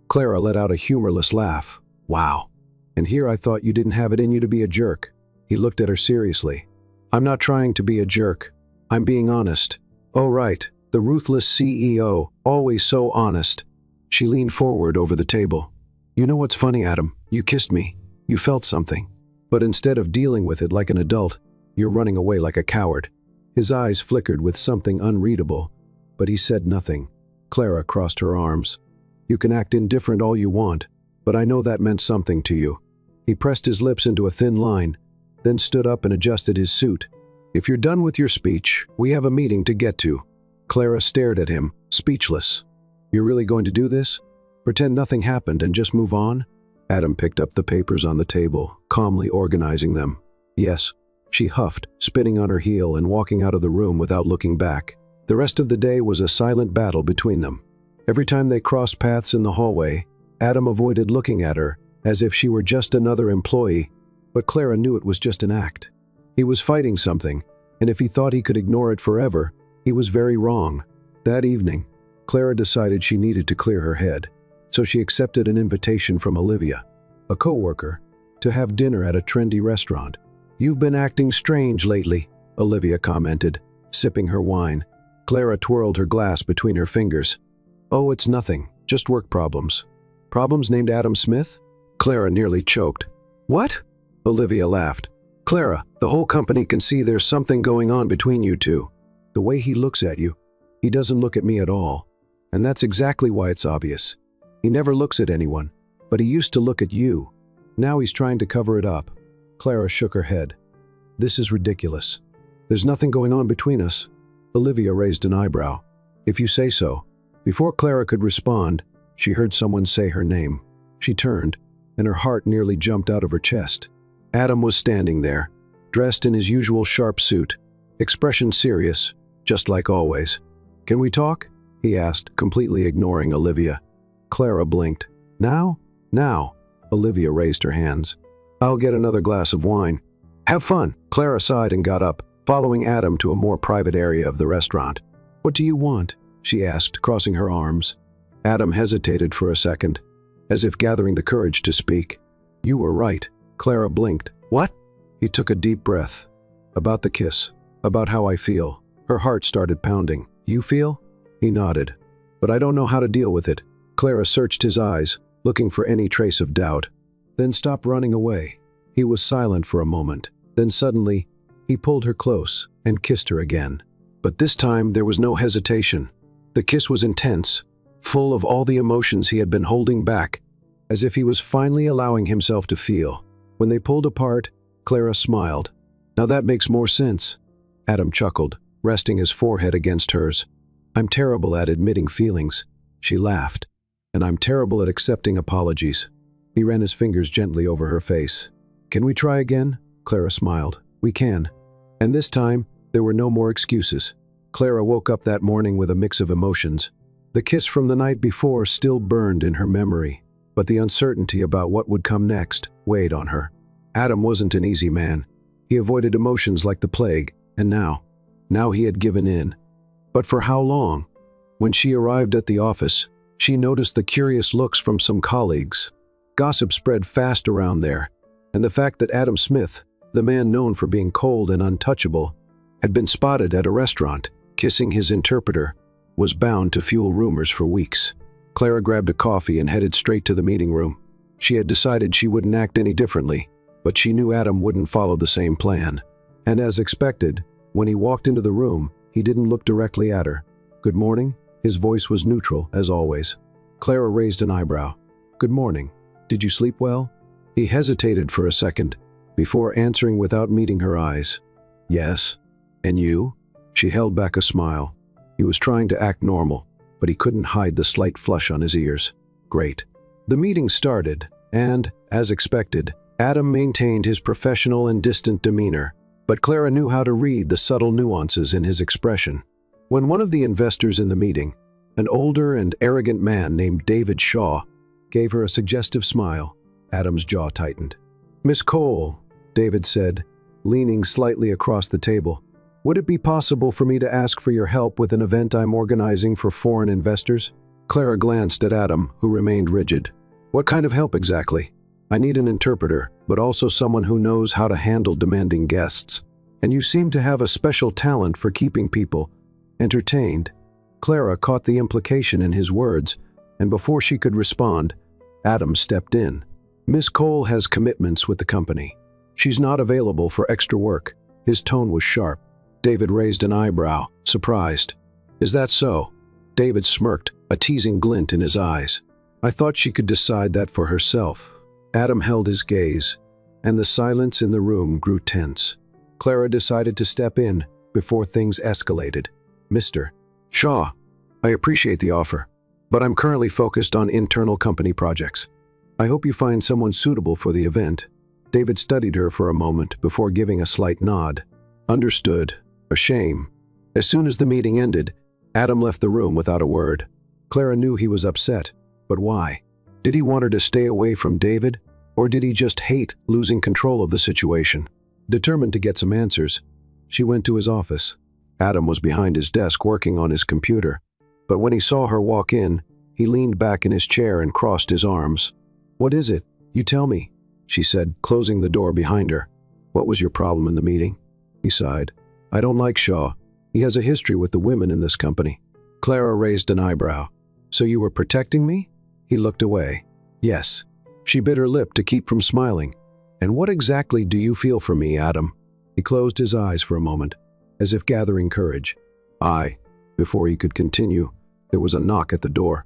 Clara let out a humorless laugh. "Wow. And here I thought you didn't have it in you to be a jerk." He looked at her seriously. "I'm not trying to be a jerk. I'm being honest." "Oh, right. The ruthless CEO, always so honest." She leaned forward over the table. "You know what's funny, Adam? You kissed me. You felt something. But instead of dealing with it like an adult, you're running away like a coward." His eyes flickered with something unreadable, but he said nothing. Clara crossed her arms. "You can act indifferent all you want, but I know that meant something to you." He pressed his lips into a thin line, then stood up and adjusted his suit. "If you're done with your speech, we have a meeting to get to." Clara stared at him, speechless. "You're really going to do this? Pretend nothing happened and just move on?" Adam picked up the papers on the table, calmly organizing them. "Yes," she huffed, spinning on her heel and walking out of the room without looking back. The rest of the day was a silent battle between them. Every time they crossed paths in the hallway, Adam avoided looking at her, as if she were just another employee, but Clara knew it was just an act. He was fighting something, and if he thought he could ignore it forever, he was very wrong. That evening, Clara decided she needed to clear her head, so she accepted an invitation from Olivia, a coworker, to have dinner at a trendy restaurant. "You've been acting strange lately," Olivia commented, sipping her wine. Clara twirled her glass between her fingers. "Oh, it's nothing, just work problems." "Problems named Adam Smith?" Clara nearly choked. "What?" Olivia laughed. "Clara, the whole company can see there's something going on between you two. The way he looks at you, he doesn't look at me at all. And that's exactly why it's obvious. He never looks at anyone, but he used to look at you. Now he's trying to cover it up." Clara shook her head. "This is ridiculous. There's nothing going on between us." Olivia raised an eyebrow. "If you say so." Before Clara could respond, she heard someone say her name. She turned, and her heart nearly jumped out of her chest. Adam was standing there, dressed in his usual sharp suit, expression serious, just like always. "Can we talk?" he asked, completely ignoring Olivia. Clara blinked. "Now? Now?" Olivia raised her hands. "I'll get another glass of wine." "Have fun." Clara sighed and got up, following Adam to a more private area of the restaurant. "What do you want?" she asked, crossing her arms. Adam hesitated for a second, as if gathering the courage to speak. "You were right." Clara blinked. "What?" He took a deep breath. "About the kiss. About how I feel." Her heart started pounding. "You feel?" He nodded. "But I don't know how to deal with it." Clara searched his eyes, looking for any trace of doubt, then stopped running away. He was silent for a moment. Then suddenly, he pulled her close and kissed her again. But this time there was no hesitation. The kiss was intense, full of all the emotions he had been holding back, as if he was finally allowing himself to feel. When they pulled apart, Clara smiled. "Now that makes more sense." Adam chuckled, resting his forehead against hers. "I'm terrible at admitting feelings," she laughed. "And I'm terrible at accepting apologies." He ran his fingers gently over her face. "Can we try again?" Clara smiled. "We can." And this time, there were no more excuses. Clara woke up that morning with a mix of emotions. The kiss from the night before still burned in her memory, but the uncertainty about what would come next weighed on her. Adam wasn't an easy man. He avoided emotions like the plague, and now he had given in. But for how long? When she arrived at the office, she noticed the curious looks from some colleagues. Gossip spread fast around there, and the fact that Adam Smith, the man known for being cold and untouchable, had been spotted at a restaurant, kissing his interpreter, was bound to fuel rumors for weeks. Clara grabbed a coffee and headed straight to the meeting room. She had decided she wouldn't act any differently, but she knew Adam wouldn't follow the same plan. And as expected, when he walked into the room, he didn't look directly at her. "Good morning." His voice was neutral, as always. Clara raised an eyebrow. "Good morning. Did you sleep well?" He hesitated for a second, before answering without meeting her eyes. "Yes. And you?" She held back a smile. He was trying to act normal, but he couldn't hide the slight flush on his ears. "Great." The meeting started, and, as expected, Adam maintained his professional and distant demeanor, but Clara knew how to read the subtle nuances in his expression. When one of the investors in the meeting, an older and arrogant man named David Shaw, gave her a suggestive smile, Adam's jaw tightened. "Miss Cole," David said, leaning slightly across the table, "would it be possible for me to ask for your help with an event I'm organizing for foreign investors?" Clara glanced at Adam, who remained rigid. "What kind of help exactly?" "I need an interpreter, but also someone who knows how to handle demanding guests. And you seem to have a special talent for keeping people entertained." Clara caught the implication in his words, and before she could respond, Adam stepped in. "Miss Cole has commitments with the company. She's not available for extra work." His tone was sharp. David raised an eyebrow, surprised. "Is that so?" David smirked, a teasing glint in his eyes. "I thought she could decide that for herself." Adam held his gaze, and the silence in the room grew tense. Clara decided to step in before things escalated. "Mr. Shaw, I appreciate the offer, but I'm currently focused on internal company projects. I hope you find someone suitable for the event." David studied her for a moment before giving a slight nod. "Understood. A shame." As soon as the meeting ended, Adam left the room without a word. Clara knew he was upset, but why? Did he want her to stay away from David, or did he just hate losing control of the situation? Determined to get some answers, she went to his office. Adam was behind his desk working on his computer, but when he saw her walk in, he leaned back in his chair and crossed his arms. "What is it? You tell me," she said, closing the door behind her. "What was your problem in the meeting?" He sighed. "I don't like Shaw. He has a history with the women in this company." Clara raised an eyebrow. "So you were protecting me?" He looked away. "Yes." She bit her lip to keep from smiling. "And what exactly do you feel for me, Adam?" He closed his eyes for a moment, as if gathering courage. Before he could continue, there was a knock at the door.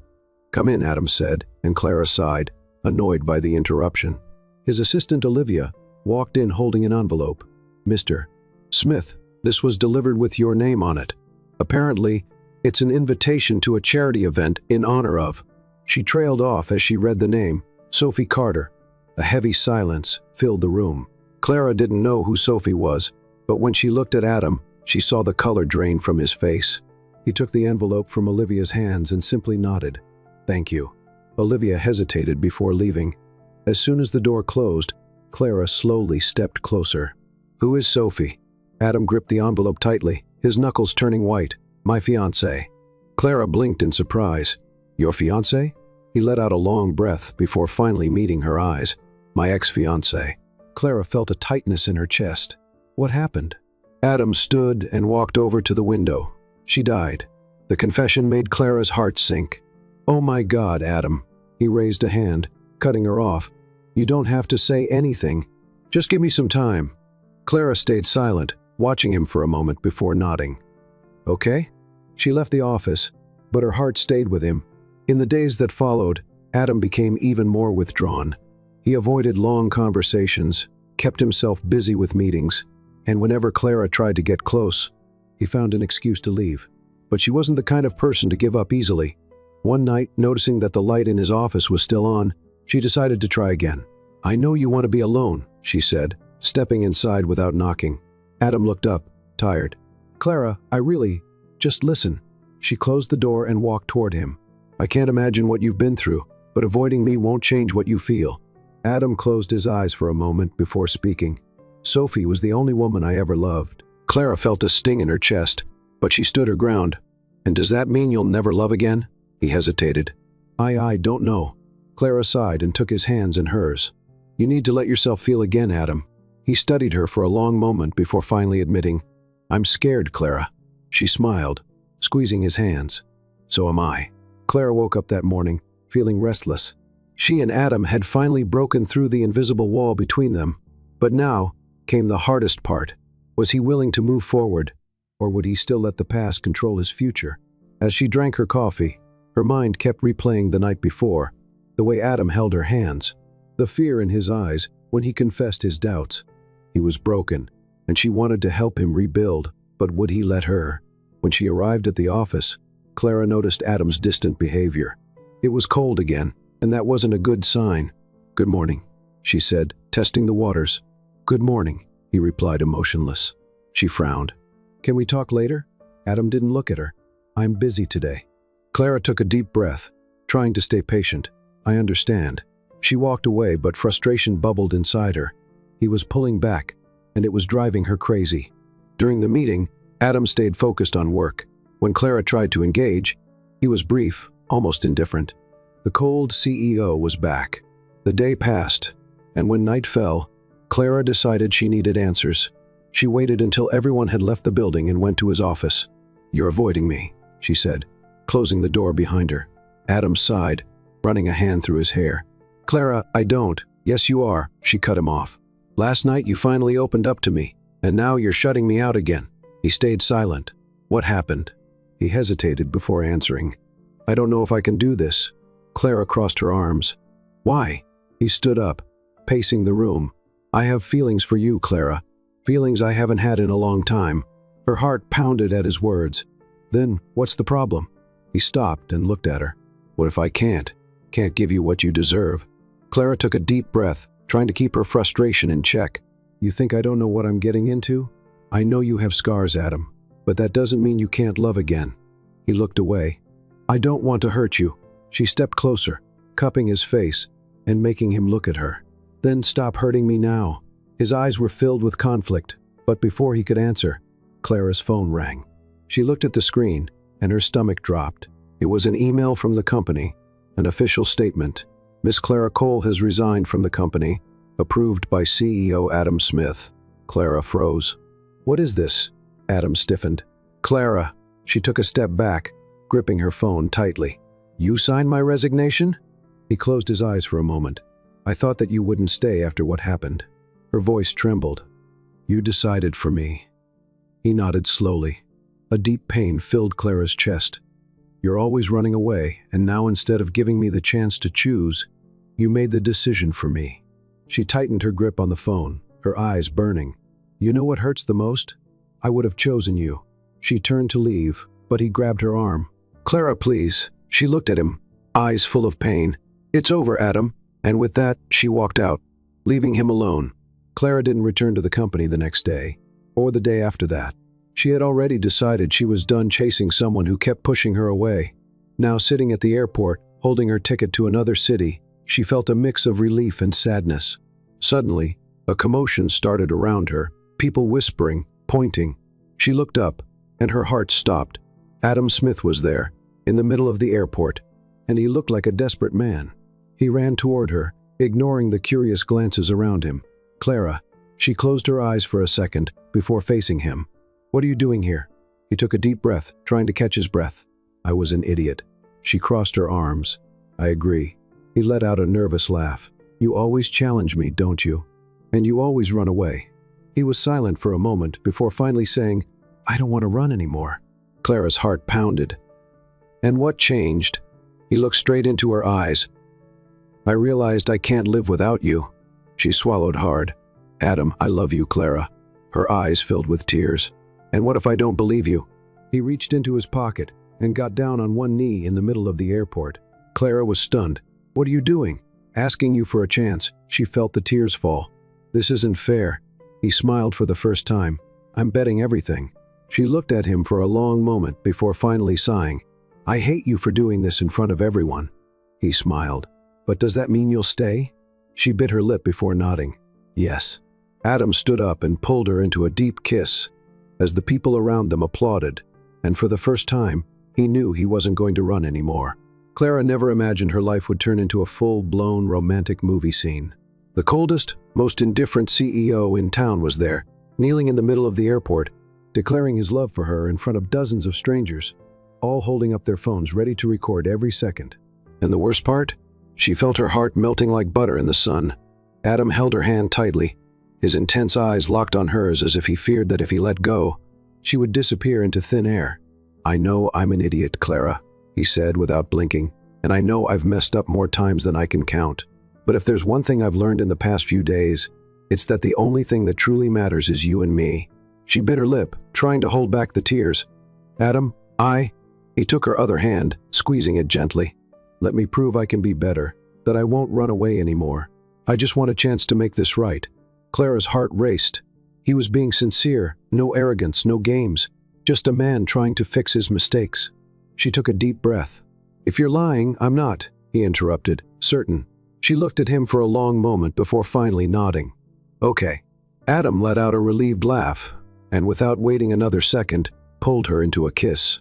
"Come in," Adam said, and Clara sighed, annoyed by the interruption. His assistant Olivia walked in holding an envelope. "Mr. Smith, this was delivered with your name on it. Apparently, it's an invitation to a charity event in honor of." She trailed off as she read the name, Sophie Carter. A heavy silence filled the room. Clara didn't know who Sophie was, but when she looked at Adam, she saw the color drain from his face. He took the envelope from Olivia's hands and simply nodded. "Thank you." Olivia hesitated before leaving. As soon as the door closed, Clara slowly stepped closer. "Who is Sophie?" Adam gripped the envelope tightly, his knuckles turning white. "My fiancée." Clara blinked in surprise. "Your fiancé?" He let out a long breath before finally meeting her eyes. "My ex-fiancé." Clara felt a tightness in her chest. What happened? Adam stood and walked over to the window. She died. The confession made Clara's heart sink. "Oh my God, Adam." He raised a hand, cutting her off. "You don't have to say anything. Just give me some time." Clara stayed silent, watching him for a moment before nodding. okay?" She left the office, but her heart stayed with him. In the days that followed, Adam became even more withdrawn. He avoided long conversations, kept himself busy with meetings, and whenever Clara tried to get close, he found an excuse to leave. But she wasn't the kind of person to give up easily. One night, noticing that the light in his office was still on, she decided to try again. "I know you want to be alone," she said, stepping inside without knocking. Adam looked up, tired. "Clara, just listen." She closed the door and walked toward him. "I can't imagine what you've been through, but avoiding me won't change what you feel." Adam closed his eyes for a moment before speaking. "Sophie was the only woman I ever loved." Clara felt a sting in her chest, but she stood her ground. "And does that mean you'll never love again?" He hesitated. I don't know." Clara sighed and took his hands in hers. "You need to let yourself feel again, Adam." He studied her for a long moment before finally admitting, "I'm scared, Clara." She smiled, squeezing his hands. "So am I." Clara woke up that morning, feeling restless. She and Adam had finally broken through the invisible wall between them. But now came the hardest part. Was he willing to move forward, or would he still let the past control his future? As she drank her coffee, her mind kept replaying the night before, the way Adam held her hands, the fear in his eyes when he confessed his doubts. He was broken, and she wanted to help him rebuild, but would he let her? When she arrived at the office, Clara noticed Adam's distant behavior. It was cold again, and that wasn't a good sign. "Good morning," she said, testing the waters. "Good morning," he replied, emotionless. She frowned. "Can we talk later?" Adam didn't look at her. "I'm busy today." Clara took a deep breath, trying to stay patient. "I understand." She walked away, but frustration bubbled inside her. He was pulling back, and it was driving her crazy. During the meeting, Adam stayed focused on work. When Clara tried to engage, he was brief, almost indifferent. The cold CEO was back. The day passed, and when night fell, Clara decided she needed answers. She waited until everyone had left the building and went to his office. "You're avoiding me," she said, closing the door behind her. Adam sighed, running a hand through his hair. "Clara, I don't." "Yes, you are," she cut him off. "Last night you finally opened up to me, and now you're shutting me out again." He stayed silent. "What happened?" He hesitated before answering. "I don't know if I can do this." Clara crossed her arms. "Why?" He stood up, pacing the room. "I have feelings for you, Clara. Feelings I haven't had in a long time." Her heart pounded at his words. "Then, what's the problem?" He stopped and looked at her. "What if I can't give you what you deserve?" Clara took a deep breath, trying to keep her frustration in check. "You think I don't know what I'm getting into? I know you have scars, Adam, but that doesn't mean you can't love again." He looked away. "I don't want to hurt you." She stepped closer, cupping his face and making him look at her. "Then stop hurting me now." His eyes were filled with conflict, but before he could answer, Clara's phone rang. She looked at the screen, and her stomach dropped. It was an email from the company, an official statement. "Miss Clara Cole has resigned from the company, approved by CEO Adam Smith." Clara froze. "What is this?" Adam stiffened. "Clara." She took a step back, gripping her phone tightly. "You signed my resignation?" He closed his eyes for a moment. "I thought that you wouldn't stay after what happened." Her voice trembled. "You decided for me." He nodded slowly. A deep pain filled Clara's chest. "You're always running away, and now instead of giving me the chance to choose, you made the decision for me." She tightened her grip on the phone, her eyes burning. "You know what hurts the most? I would have chosen you." She turned to leave, but he grabbed her arm. "Clara, please." She looked at him, eyes full of pain. "It's over, Adam." And with that, she walked out, leaving him alone. Clara didn't return to the company the next day, or the day after that. She had already decided she was done chasing someone who kept pushing her away. Now sitting at the airport, holding her ticket to another city, she felt a mix of relief and sadness. Suddenly, a commotion started around her, people whispering, pointing. She looked up, and her heart stopped. Adam Smith was there, in the middle of the airport, and he looked like a desperate man. He ran toward her, ignoring the curious glances around him. "Clara." She closed her eyes for a second before facing him. "What are you doing here?" He took a deep breath, trying to catch his breath. "I was an idiot." She crossed her arms. "I agree." He let out a nervous laugh. "You always challenge me, don't you? And you always run away." He was silent for a moment before finally saying, "I don't want to run anymore." Clara's heart pounded. And what changed? He looked straight into her eyes. I realized I can't live without you. She swallowed hard. Adam, I love you, Clara. Her eyes filled with tears. And what if I don't believe you? He reached into his pocket and got down on one knee in the middle of the airport. Clara was stunned. What are you doing? Asking you for a chance. She felt the tears fall. This isn't fair. He smiled for the first time. I'm betting everything. She looked at him for a long moment before finally sighing. I hate you for doing this in front of everyone. He smiled. But does that mean you'll stay? She bit her lip before nodding. Yes. Adam stood up and pulled her into a deep kiss, as the people around them applauded, and for the first time, he knew he wasn't going to run anymore. Clara never imagined her life would turn into a full-blown romantic movie scene. The coldest, most indifferent CEO in town was there, kneeling in the middle of the airport, declaring his love for her in front of dozens of strangers, all holding up their phones ready to record every second. And the worst part? She felt her heart melting like butter in the sun. Adam held her hand tightly, his intense eyes locked on hers as if he feared that if he let go, she would disappear into thin air. I know I'm an idiot, Clara, he said without blinking, and I know I've messed up more times than I can count. But if there's one thing I've learned in the past few days, it's that the only thing that truly matters is you and me. She bit her lip, trying to hold back the tears. Adam, He took her other hand, squeezing it gently. Let me prove I can be better, that I won't run away anymore. I just want a chance to make this right. Clara's heart raced. He was being sincere, no arrogance, no games, just a man trying to fix his mistakes. She took a deep breath. If you're lying, I'm not, he interrupted, certain. She looked at him for a long moment before finally nodding. Okay. Adam let out a relieved laugh, and without waiting another second, pulled her into a kiss.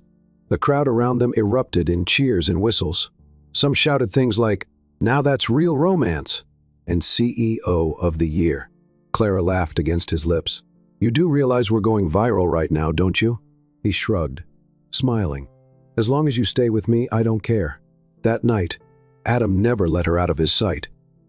The crowd around them erupted in cheers and whistles. Some shouted things like, "Now that's real romance," and CEO of the Year. Clara laughed against his lips. You do realize we're going viral right now, don't you? He shrugged, smiling. As long as you stay with me, I don't care. That night, Adam never let her out of his sight.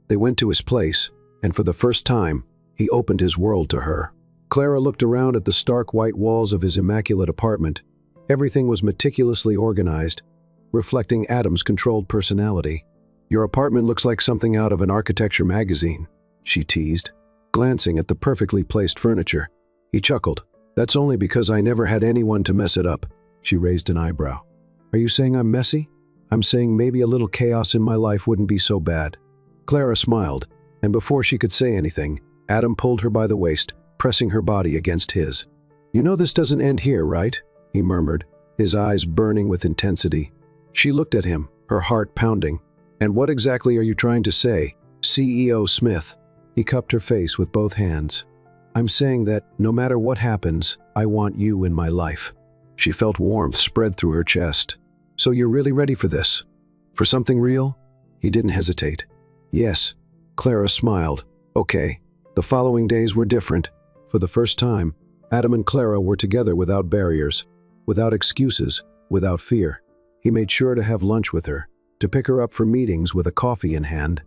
They went to his place, and for the first time, he opened his world to her. Clara looked around at the stark white walls of his immaculate apartment. Everything was meticulously organized, reflecting Adam's controlled personality. Your apartment looks like something out of an architecture magazine, she teased, glancing at the perfectly placed furniture. He chuckled. That's only because I never had anyone to mess it up. She raised an eyebrow. Are you saying I'm messy? I'm saying maybe a little chaos in my life wouldn't be so bad. Clara smiled, and before she could say anything, Adam pulled her by the waist, pressing her body against his. You know this doesn't end here, right? He murmured, his eyes burning with intensity. She looked at him, her heart pounding. And what exactly are you trying to say, CEO Smith? He cupped her face with both hands. I'm saying that, no matter what happens, I want you in my life. She felt warmth spread through her chest. So you're really ready for this? For something real? He didn't hesitate. Yes. Clara smiled. Okay. The following days were different. For the first time, Adam and Clara were together without barriers, without excuses, without fear. He made sure to have lunch with her, to pick her up for meetings with a coffee in hand,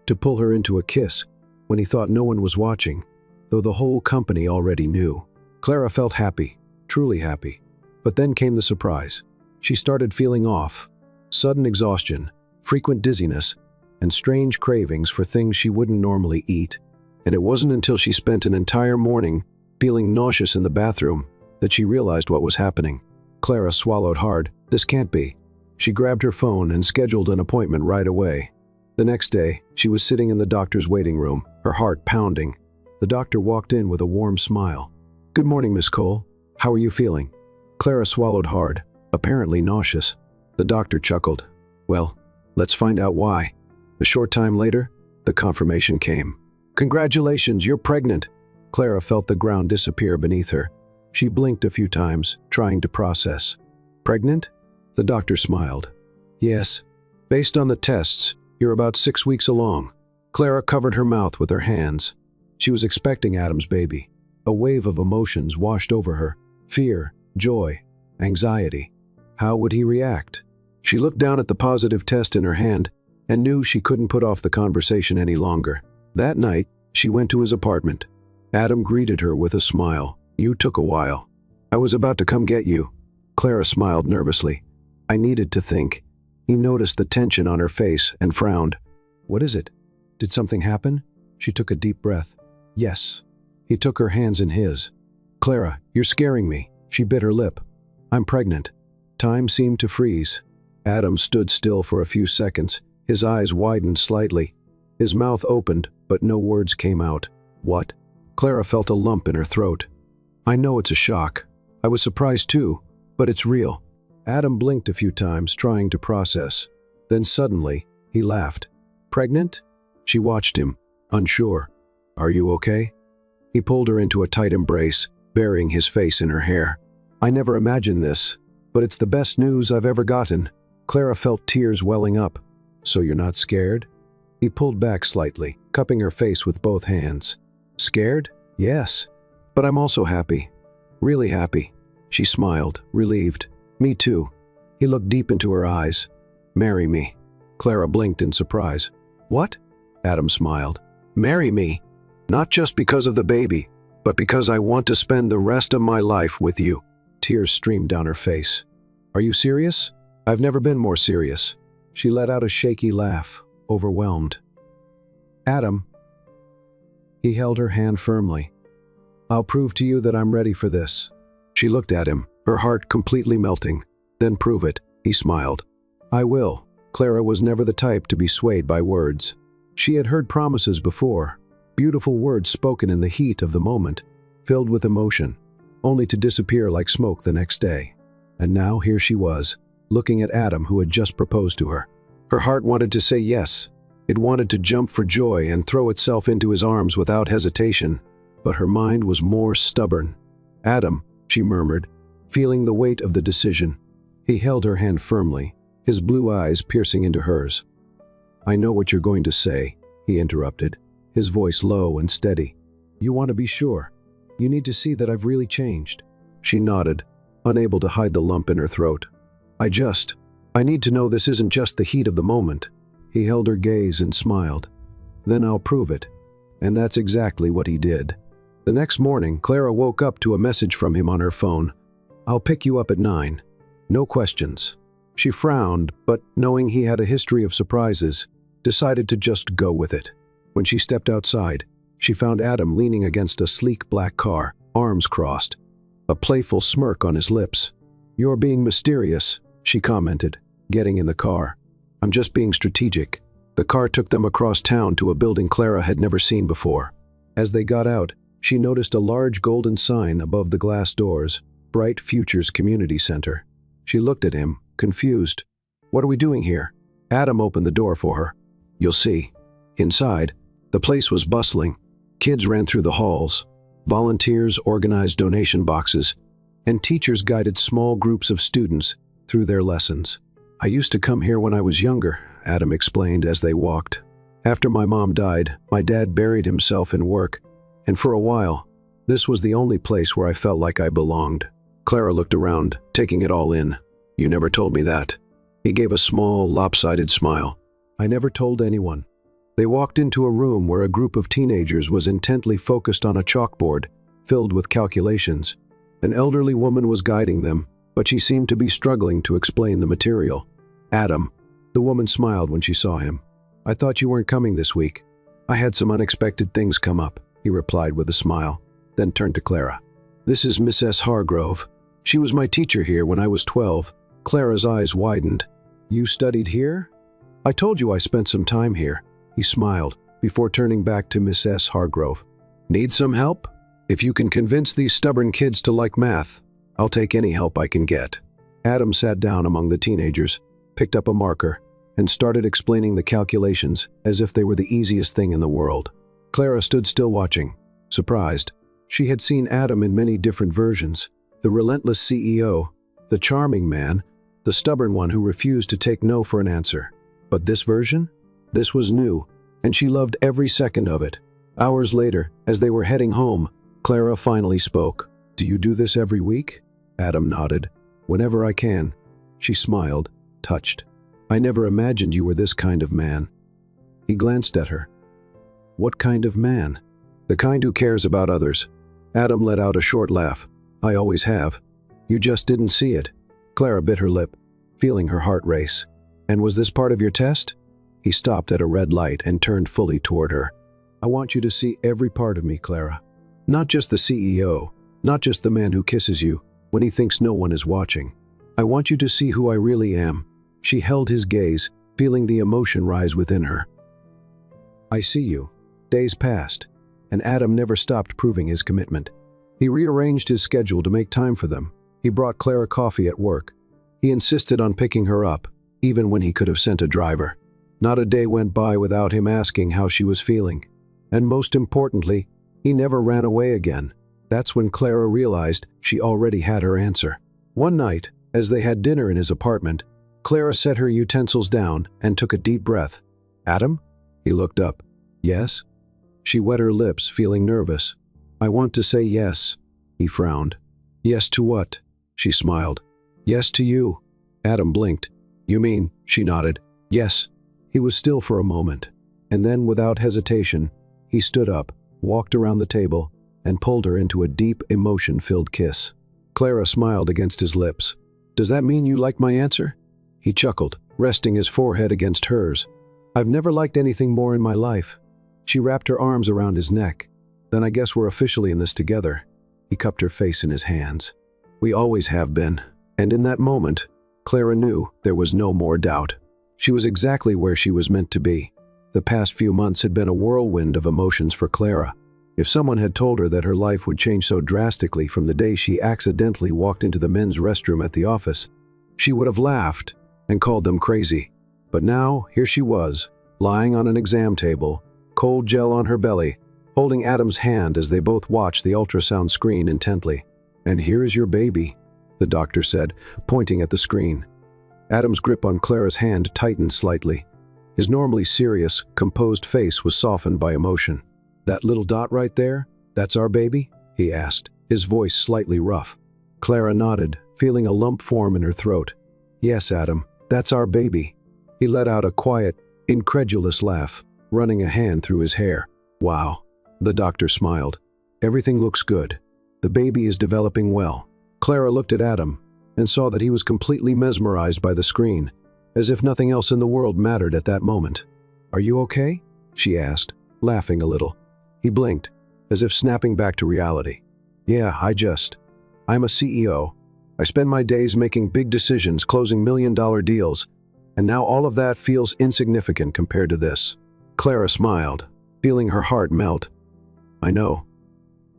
to pull her into a kiss when he thought no one was watching, though the whole company already knew. Clara felt happy, truly happy. But then came the surprise. She started feeling off. Sudden exhaustion, frequent dizziness, and strange cravings for things she wouldn't normally eat. And it wasn't until she spent an entire morning feeling nauseous in the bathroom that she realized what was happening. Clara swallowed hard. This can't be. She grabbed her phone and scheduled an appointment right away. The next day, she was sitting in the doctor's waiting room, her heart pounding. The doctor walked in with a warm smile. Good morning, Miss Cole. How are you feeling? Clara swallowed hard, apparently nauseous. The doctor chuckled. Well, let's find out why. A short time later, the confirmation came. Congratulations, you're pregnant. Clara felt the ground disappear beneath her. She blinked a few times, trying to process. Pregnant? The doctor smiled. Yes. Based on the tests, you're about 6 weeks along. Clara covered her mouth with her hands. She was expecting Adam's baby. A wave of emotions washed over her. Fear, joy, anxiety. How would he react? She looked down at the positive test in her hand and knew she couldn't put off the conversation any longer. That night, she went to his apartment. Adam greeted her with a smile. You took a while. I was about to come get you. Clara smiled nervously. I needed to think. He noticed the tension on her face and frowned. What is it? Did something happen? She took a deep breath. Yes. He took her hands in his. Clara, you're scaring me. She bit her lip. I'm pregnant. Time seemed to freeze. Adam stood still for a few seconds. His eyes widened slightly. His mouth opened, but no words came out. What? Clara felt a lump in her throat. I know it's a shock. I was surprised too, but it's real. Adam blinked a few times, trying to process. Then suddenly, he laughed. Pregnant? She watched him, unsure. Are you okay? He pulled her into a tight embrace, burying his face in her hair. I never imagined this, but it's the best news I've ever gotten. Clara felt tears welling up. So you're not scared? He pulled back slightly, cupping her face with both hands. Scared? Yes. But I'm also happy. Really happy. She smiled, relieved. Me too. He looked deep into her eyes. Marry me. Clara blinked in surprise. What? Adam smiled. Marry me. Not just because of the baby, but because I want to spend the rest of my life with you. Tears streamed down her face. Are you serious? I've never been more serious. She let out a shaky laugh, overwhelmed. Adam. He held her hand firmly. I'll prove to you that I'm ready for this. She looked at him, her heart completely melting. Then prove it, he smiled. I will. Clara was never the type to be swayed by words. She had heard promises before, beautiful words spoken in the heat of the moment, filled with emotion, only to disappear like smoke the next day. And now here she was, looking at Adam who had just proposed to her. Her heart wanted to say yes. It wanted to jump for joy and throw itself into his arms without hesitation, but her mind was more stubborn. Adam, she murmured, feeling the weight of the decision. He held her hand firmly, his blue eyes piercing into hers. I know what you're going to say, he interrupted, his voice low and steady. You want to be sure. You need to see that I've really changed. She nodded, unable to hide the lump in her throat. I need to know this isn't just the heat of the moment. He held her gaze and smiled. Then I'll prove it. And that's exactly what he did. The next morning, Clara woke up to a message from him on her phone. I'll pick you up at 9. No questions. She frowned, but knowing he had a history of surprises, decided to just go with it. When she stepped outside, she found Adam leaning against a sleek black car, arms crossed, a playful smirk on his lips. You're being mysterious, she commented, getting in the car. I'm just being strategic. The car took them across town to a building Clara had never seen before. As they got out, she noticed a large golden sign above the glass doors, Bright Futures Community Center. She looked at him, confused. What are we doing here? Adam opened the door for her. You'll see. Inside, the place was bustling. Kids ran through the halls. Volunteers organized donation boxes, and teachers guided small groups of students through their lessons. I used to come here when I was younger, Adam explained as they walked. After my mom died, my dad buried himself in work, and for a while, this was the only place where I felt like I belonged. Clara looked around, taking it all in. You never told me that. He gave a small, lopsided smile. I never told anyone. They walked into a room where a group of teenagers was intently focused on a chalkboard, filled with calculations. An elderly woman was guiding them, but she seemed to be struggling to explain the material. Adam. The woman smiled when she saw him. I thought you weren't coming this week. I had some unexpected things come up, he replied with a smile, then turned to Clara. This is Miss S. Hargrove. She was my teacher here when I was 12. Clara's eyes widened. You studied here? I told you I spent some time here. He smiled, before turning back to Miss S. Hargrove. Need some help? If you can convince these stubborn kids to like math, I'll take any help I can get. Adam sat down among the teenagers, picked up a marker, and started explaining the calculations as if they were the easiest thing in the world. Clara stood still watching, surprised. She had seen Adam in many different versions. The relentless CEO, the charming man, the stubborn one who refused to take no for an answer. But this version? This was new, and she loved every second of it. Hours later, as they were heading home, Clara finally spoke. Do you do this every week? Adam nodded. Whenever I can. She smiled, touched. I never imagined you were this kind of man. He glanced at her. What kind of man? The kind who cares about others. Adam let out a short laugh. I always have. You just didn't see it. Clara bit her lip, feeling her heart race. "And was this part of your test?" He stopped at a red light and turned fully toward her. "I want you to see every part of me, Clara. Not just the CEO, not just the man who kisses you when he thinks no one is watching. I want you to see who I really am." She held his gaze, feeling the emotion rise within her. "I see you." Days passed, and Adam never stopped proving his commitment. He rearranged his schedule to make time for them. He brought Clara coffee at work. He insisted on picking her up, even when he could have sent a driver. Not a day went by without him asking how she was feeling. And most importantly, he never ran away again. That's when Clara realized she already had her answer. One night, as they had dinner in his apartment, Clara set her utensils down and took a deep breath. "Adam?" He looked up. "Yes?" She wet her lips, feeling nervous. "I want to say yes." He frowned. "Yes to what?" She smiled. "Yes to you." Adam blinked. "You mean?" She nodded. "Yes." He was still for a moment, and then, without hesitation, he stood up, walked around the table, and pulled her into a deep, emotion-filled kiss. Clara smiled against his lips. "Does that mean you like my answer?" He chuckled, resting his forehead against hers. "I've never liked anything more in my life." She wrapped her arms around his neck. "Then I guess we're officially in this together." He cupped her face in his hands. "We always have been." And in that moment, Clara knew there was no more doubt. She was exactly where she was meant to be. The past few months had been a whirlwind of emotions for Clara. If someone had told her that her life would change so drastically from the day she accidentally walked into the men's restroom at the office, she would have laughed and called them crazy. But now, here she was, lying on an exam table, cold gel on her belly, holding Adam's hand as they both watched the ultrasound screen intently. "And here is your baby," the doctor said, pointing at the screen. Adam's grip on Clara's hand tightened slightly. His normally serious, composed face was softened by emotion. "That little dot right there, that's our baby?" he asked, his voice slightly rough. Clara nodded, feeling a lump form in her throat. "Yes, Adam, that's our baby." He let out a quiet, incredulous laugh, running a hand through his hair. "Wow." The doctor smiled. "Everything looks good. The baby is developing well." Clara looked at Adam and saw that he was completely mesmerized by the screen, as if nothing else in the world mattered at that moment. "Are you okay?" she asked, laughing a little. He blinked, as if snapping back to reality. "Yeah, I'm a CEO. I spend my days making big decisions, closing million-dollar deals, and now all of that feels insignificant compared to this." Clara smiled, feeling her heart melt. "I know."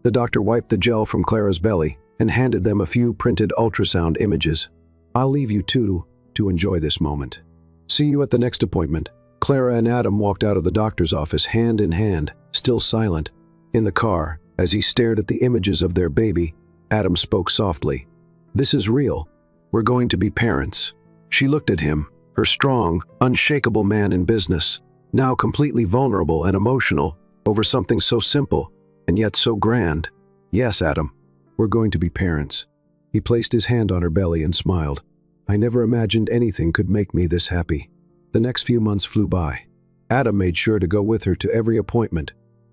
The doctor wiped the gel from Clara's belly and handed them a few printed ultrasound images. "I'll leave you two to enjoy this moment. See you at the next appointment." Clara and Adam walked out of the doctor's office hand in hand, still silent. In the car, as he stared at the images of their baby, Adam spoke softly. "This is real. We're going to be parents." She looked at him, her strong, unshakable man in business, now completely vulnerable and emotional over something so simple and yet so grand. "Yes, Adam, we're going to be parents." He placed his hand on her belly and smiled. "I never imagined anything could make me this happy." The next few months flew by. Adam made sure to go with her to every appointment,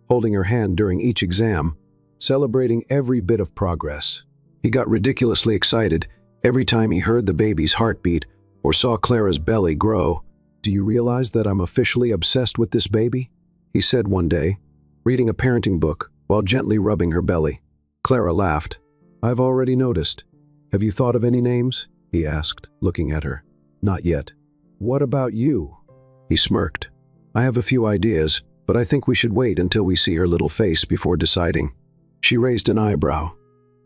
holding her hand during each exam, celebrating every bit of progress. He got ridiculously excited every time he heard the baby's heartbeat or saw Clara's belly grow. "Do you realize that I'm officially obsessed with this baby?" he said one day, reading a parenting book while gently rubbing her belly. Clara laughed. "I've already noticed. Have you thought of any names?" he asked, looking at her. "Not yet." "What about you?" He smirked. "I have a few ideas, but I think we should wait until we see her little face before deciding." She raised an eyebrow.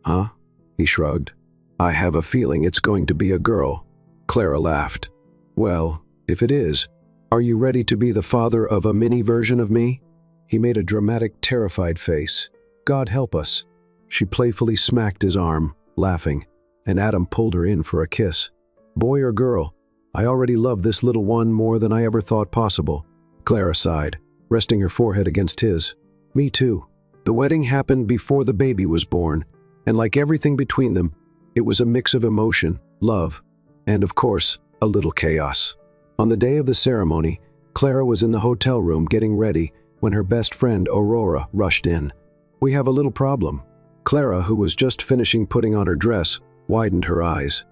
"Huh?" He shrugged. "I have a feeling it's going to be a girl." Clara laughed. "Well, if it is, are you ready to be the father of a mini version of me?" He made a dramatic, terrified face. "God help us." She playfully smacked his arm, laughing, and Adam pulled her in for a kiss. "Boy or girl, I already love this little one more than I ever thought possible." Clara sighed, resting her forehead against his. "Me too." The wedding happened before the baby was born, and like everything between them, it was a mix of emotion, love, and of course, a little chaos. On the day of the ceremony, Clara was in the hotel room getting ready when her best friend Aurora rushed in. "We have a little problem." Clara, who was just finishing putting on her dress, widened her eyes.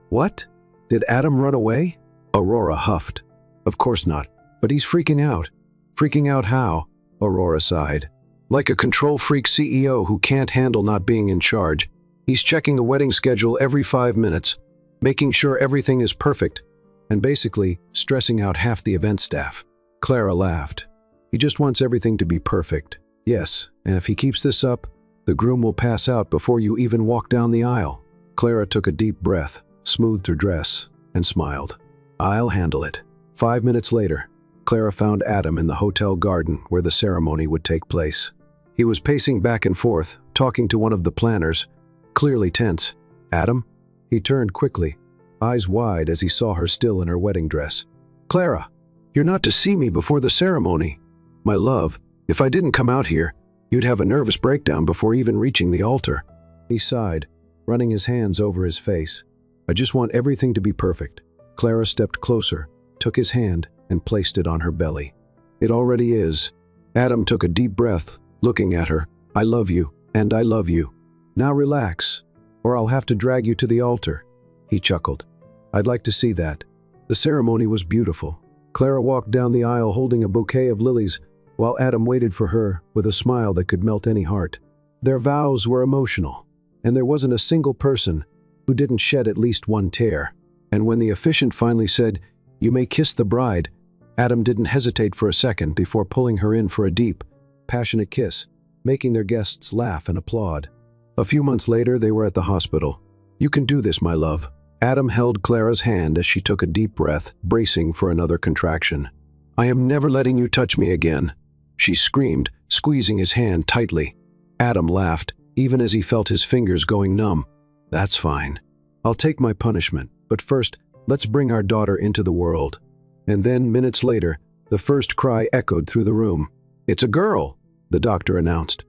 What? Did Adam run away? Aurora huffed. Of course not, but he's freaking out. Freaking out how? Aurora sighed. Like a control freak CEO who can't handle not being in charge. He's checking the wedding schedule every 5 minutes, making sure everything is perfect, and basically stressing out half the event staff. Clara laughed. He just wants everything to be perfect. Yes, and if he keeps this up, the groom will pass out before you even walk down the aisle. Clara took a deep breath, smoothed her dress, and smiled. I'll handle it. 5 minutes later, Clara found Adam in the hotel garden where the ceremony would take place. He was pacing back and forth, talking to one of the planners, clearly tense. Adam? He turned quickly, eyes wide as he saw her still in her wedding dress. Clara, you're not to see me before the ceremony. My love, if I didn't come out here, you'd have a nervous breakdown before even reaching the altar. He sighed, running his hands over his face. I just want everything to be perfect. Clara stepped closer, took his hand, and placed it on her belly. It already is. Adam took a deep breath, looking at her. I love you, and I love you. Now relax, or I'll have to drag you to the altar. He chuckled. I'd like to see that. The ceremony was beautiful. Clara walked down the aisle holding a bouquet of lilies, while Adam waited for her with a smile that could melt any heart. Their vows were emotional, and there wasn't a single person who didn't shed at least one tear. And when the officiant finally said, "You may kiss the bride," Adam didn't hesitate for a second before pulling her in for a deep, passionate kiss, making their guests laugh and applaud. A few months later, they were at the hospital. You can do this, my love. Adam held Clara's hand as she took a deep breath, bracing for another contraction. I am never letting you touch me again, she screamed, squeezing his hand tightly. Adam laughed, even as he felt his fingers going numb. That's fine. I'll take my punishment, but first, let's bring our daughter into the world. And then, minutes later, the first cry echoed through the room. It's a girl, the doctor announced.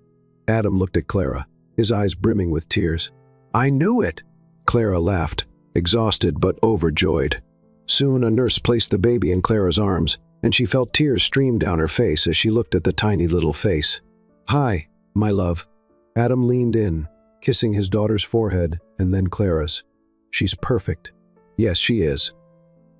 Adam looked at Clara, his eyes brimming with tears. I knew it! Clara laughed, exhausted but overjoyed. Soon a nurse placed the baby in Clara's arms, and she felt tears stream down her face as she looked at the tiny little face. Hi, my love. Adam leaned in, kissing his daughter's forehead and then Clara's. She's perfect. Yes, she is.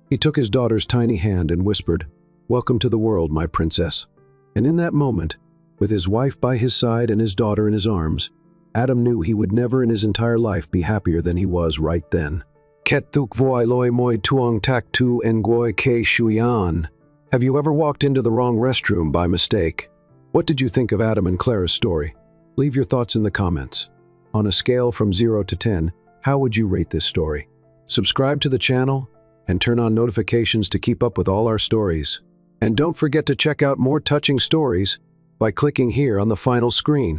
He took his daughter's tiny hand and whispered, Welcome to the world, my princess. And in that moment, with his wife by his side and his daughter in his arms, Adam knew he would never in his entire life be happier than he was right then. Ket thuk voi loi moi tuong tak tu ngoi ke shuyan. Have you ever walked into the wrong restroom by mistake? What did you think of Adam and Clara's story? Leave your thoughts in the comments. On a scale from 0 to 10, how would you rate this story? Subscribe to the channel and turn on notifications to keep up with all our stories. And don't forget to check out more touching stories by clicking here on the final screen.